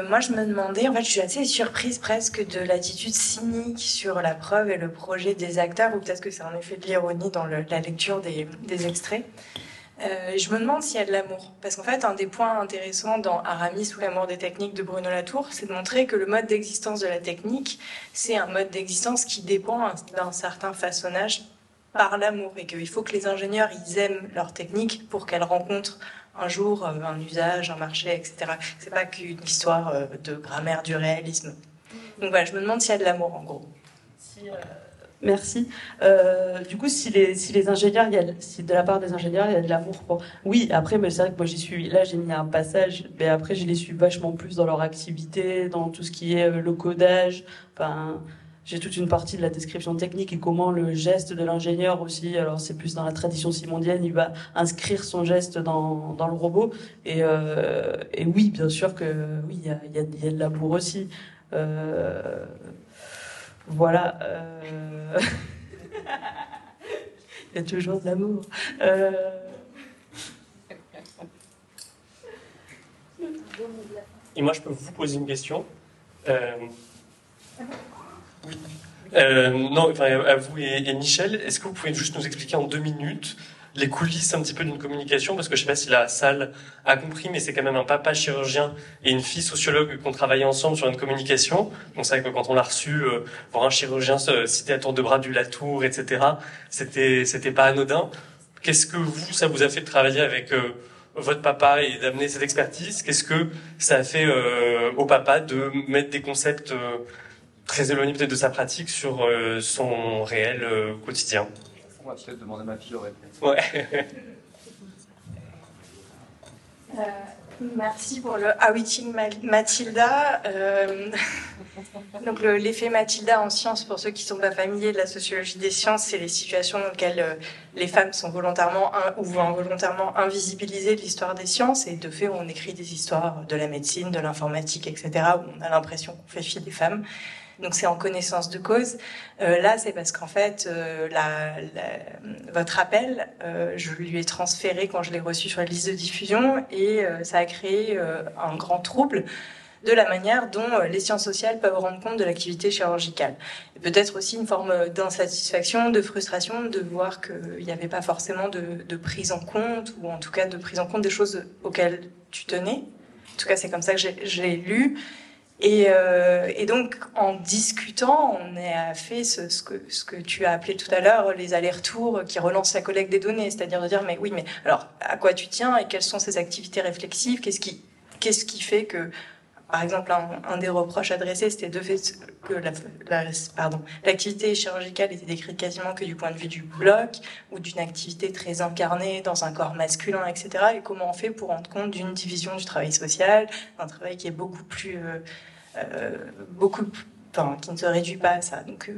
Moi, je me demandais, en fait, je suis assez surprise presque de l'attitude cynique sur la preuve et le projet des acteurs, ou peut-être que c'est un effet de l'ironie dans la lecture des extraits. Je me demande s'il y a de l'amour. Parce qu'en fait, un des points intéressants dans Aramis ou l'amour des techniques de Bruno Latour, c'est de montrer que le mode d'existence de la technique, c'est un mode d'existence qui dépend d'un certain façonnage par l'amour. Et qu'il faut que les ingénieurs, ils aiment leur technique pour qu'elle rencontre un jour un usage, un marché, etc. C'est pas qu'une histoire de grammaire du réalisme. Donc voilà, je me demande s'il y a de l'amour, en gros. Merci. Du coup, si les ingénieurs, si de la part des ingénieurs, il y a de l'amour pour... Oui, après, mais c'est vrai que moi, j'y suis... Là, j'ai mis un passage, mais après, je les suis vachement plus dans leur activité, dans tout ce qui est le codage. Enfin, j'ai toute une partie de la description technique et comment le geste de l'ingénieur aussi, alors c'est plus dans la tradition simondienne, il va inscrire son geste dans le robot. Et oui, bien sûr que oui, il y a de l'amour aussi. Voilà. Il y a toujours de l'amour. Et moi, je peux vous poser une question. Oui. Non, enfin, à vous et Michel, est-ce que vous pouvez juste nous expliquer en 2 minutes les coulisses un petit peu d'une communication, parce que je sais pas si la salle a compris, mais c'est quand même un papa chirurgien et une fille sociologue qui ont travaillé ensemble sur une communication. Donc c'est vrai que quand on l'a reçu, voir un chirurgien citer à tour de bras du Latour, etc., c'était pas anodin. Qu'est-ce que ça vous a fait de travailler avec votre papa et d'amener cette expertise, qu'est-ce que ça a fait au papa de mettre des concepts très éloignés peut-être de sa pratique sur son réel quotidien? On va peut-être demander à ma fille de répondre. Ouais. Merci pour le outing Mathilda. Donc l'effet Mathilda en sciences, pour ceux qui ne sont pas familiers de la sociologie des sciences, c'est les situations dans lesquelles les femmes sont volontairement ou involontairement invisibilisées de l'histoire des sciences. Et de fait, on écrit des histoires de la médecine, de l'informatique, etc., où on a l'impression qu'on fait fi des femmes. Donc c'est en connaissance de cause. Là, c'est parce qu'en fait, votre appel, je lui ai transféré quand je l'ai reçu sur la liste de diffusion et ça a créé un grand trouble de la manière dont les sciences sociales peuvent rendre compte de l'activité chirurgicale. Et peut-être aussi une forme d'insatisfaction, de frustration de voir qu'il n'y avait pas forcément de prise en compte, ou en tout cas de prise en compte des choses auxquelles tu tenais. En tout cas, c'est comme ça que j'ai lu. Et donc, en discutant, on a fait ce que tu as appelé tout à l'heure les allers-retours qui relancent la collecte des données, c'est-à-dire de dire, mais oui, mais alors, à quoi tu tiens et quelles sont ces activités réflexives? Qu'est-ce qui fait que, par exemple, un des reproches adressés, c'était de fait que l'activité chirurgicale était décrite quasiment que du point de vue du bloc ou d'une activité très incarnée dans un corps masculin, etc. Et comment on fait pour rendre compte d'une division du travail social, d'un travail qui est beaucoup plus... qui ne se réduit pas à ça. Donc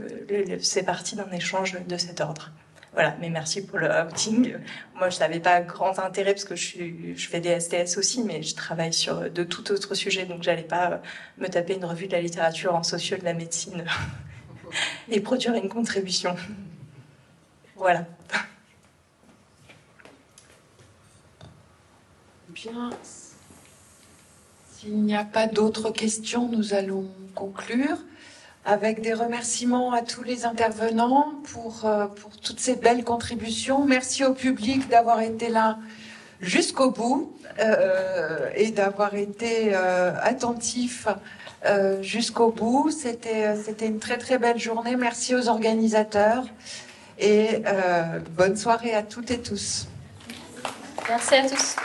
c'est parti d'un échange de cet ordre. Voilà, mais merci pour le outing. Moi, je n'avais pas grand intérêt parce que je fais des STS aussi, mais je travaille sur de tout autre sujet, donc j'allais pas me taper une revue de la littérature en socio de la médecine et produire une contribution. Voilà. Bien. S'il n'y a pas d'autres questions, nous allons conclure avec des remerciements à tous les intervenants pour toutes ces belles contributions. Merci au public d'avoir été là jusqu'au bout et d'avoir été attentif jusqu'au bout. C'était une très très belle journée. Merci aux organisateurs et bonne soirée à toutes et tous. Merci à tous.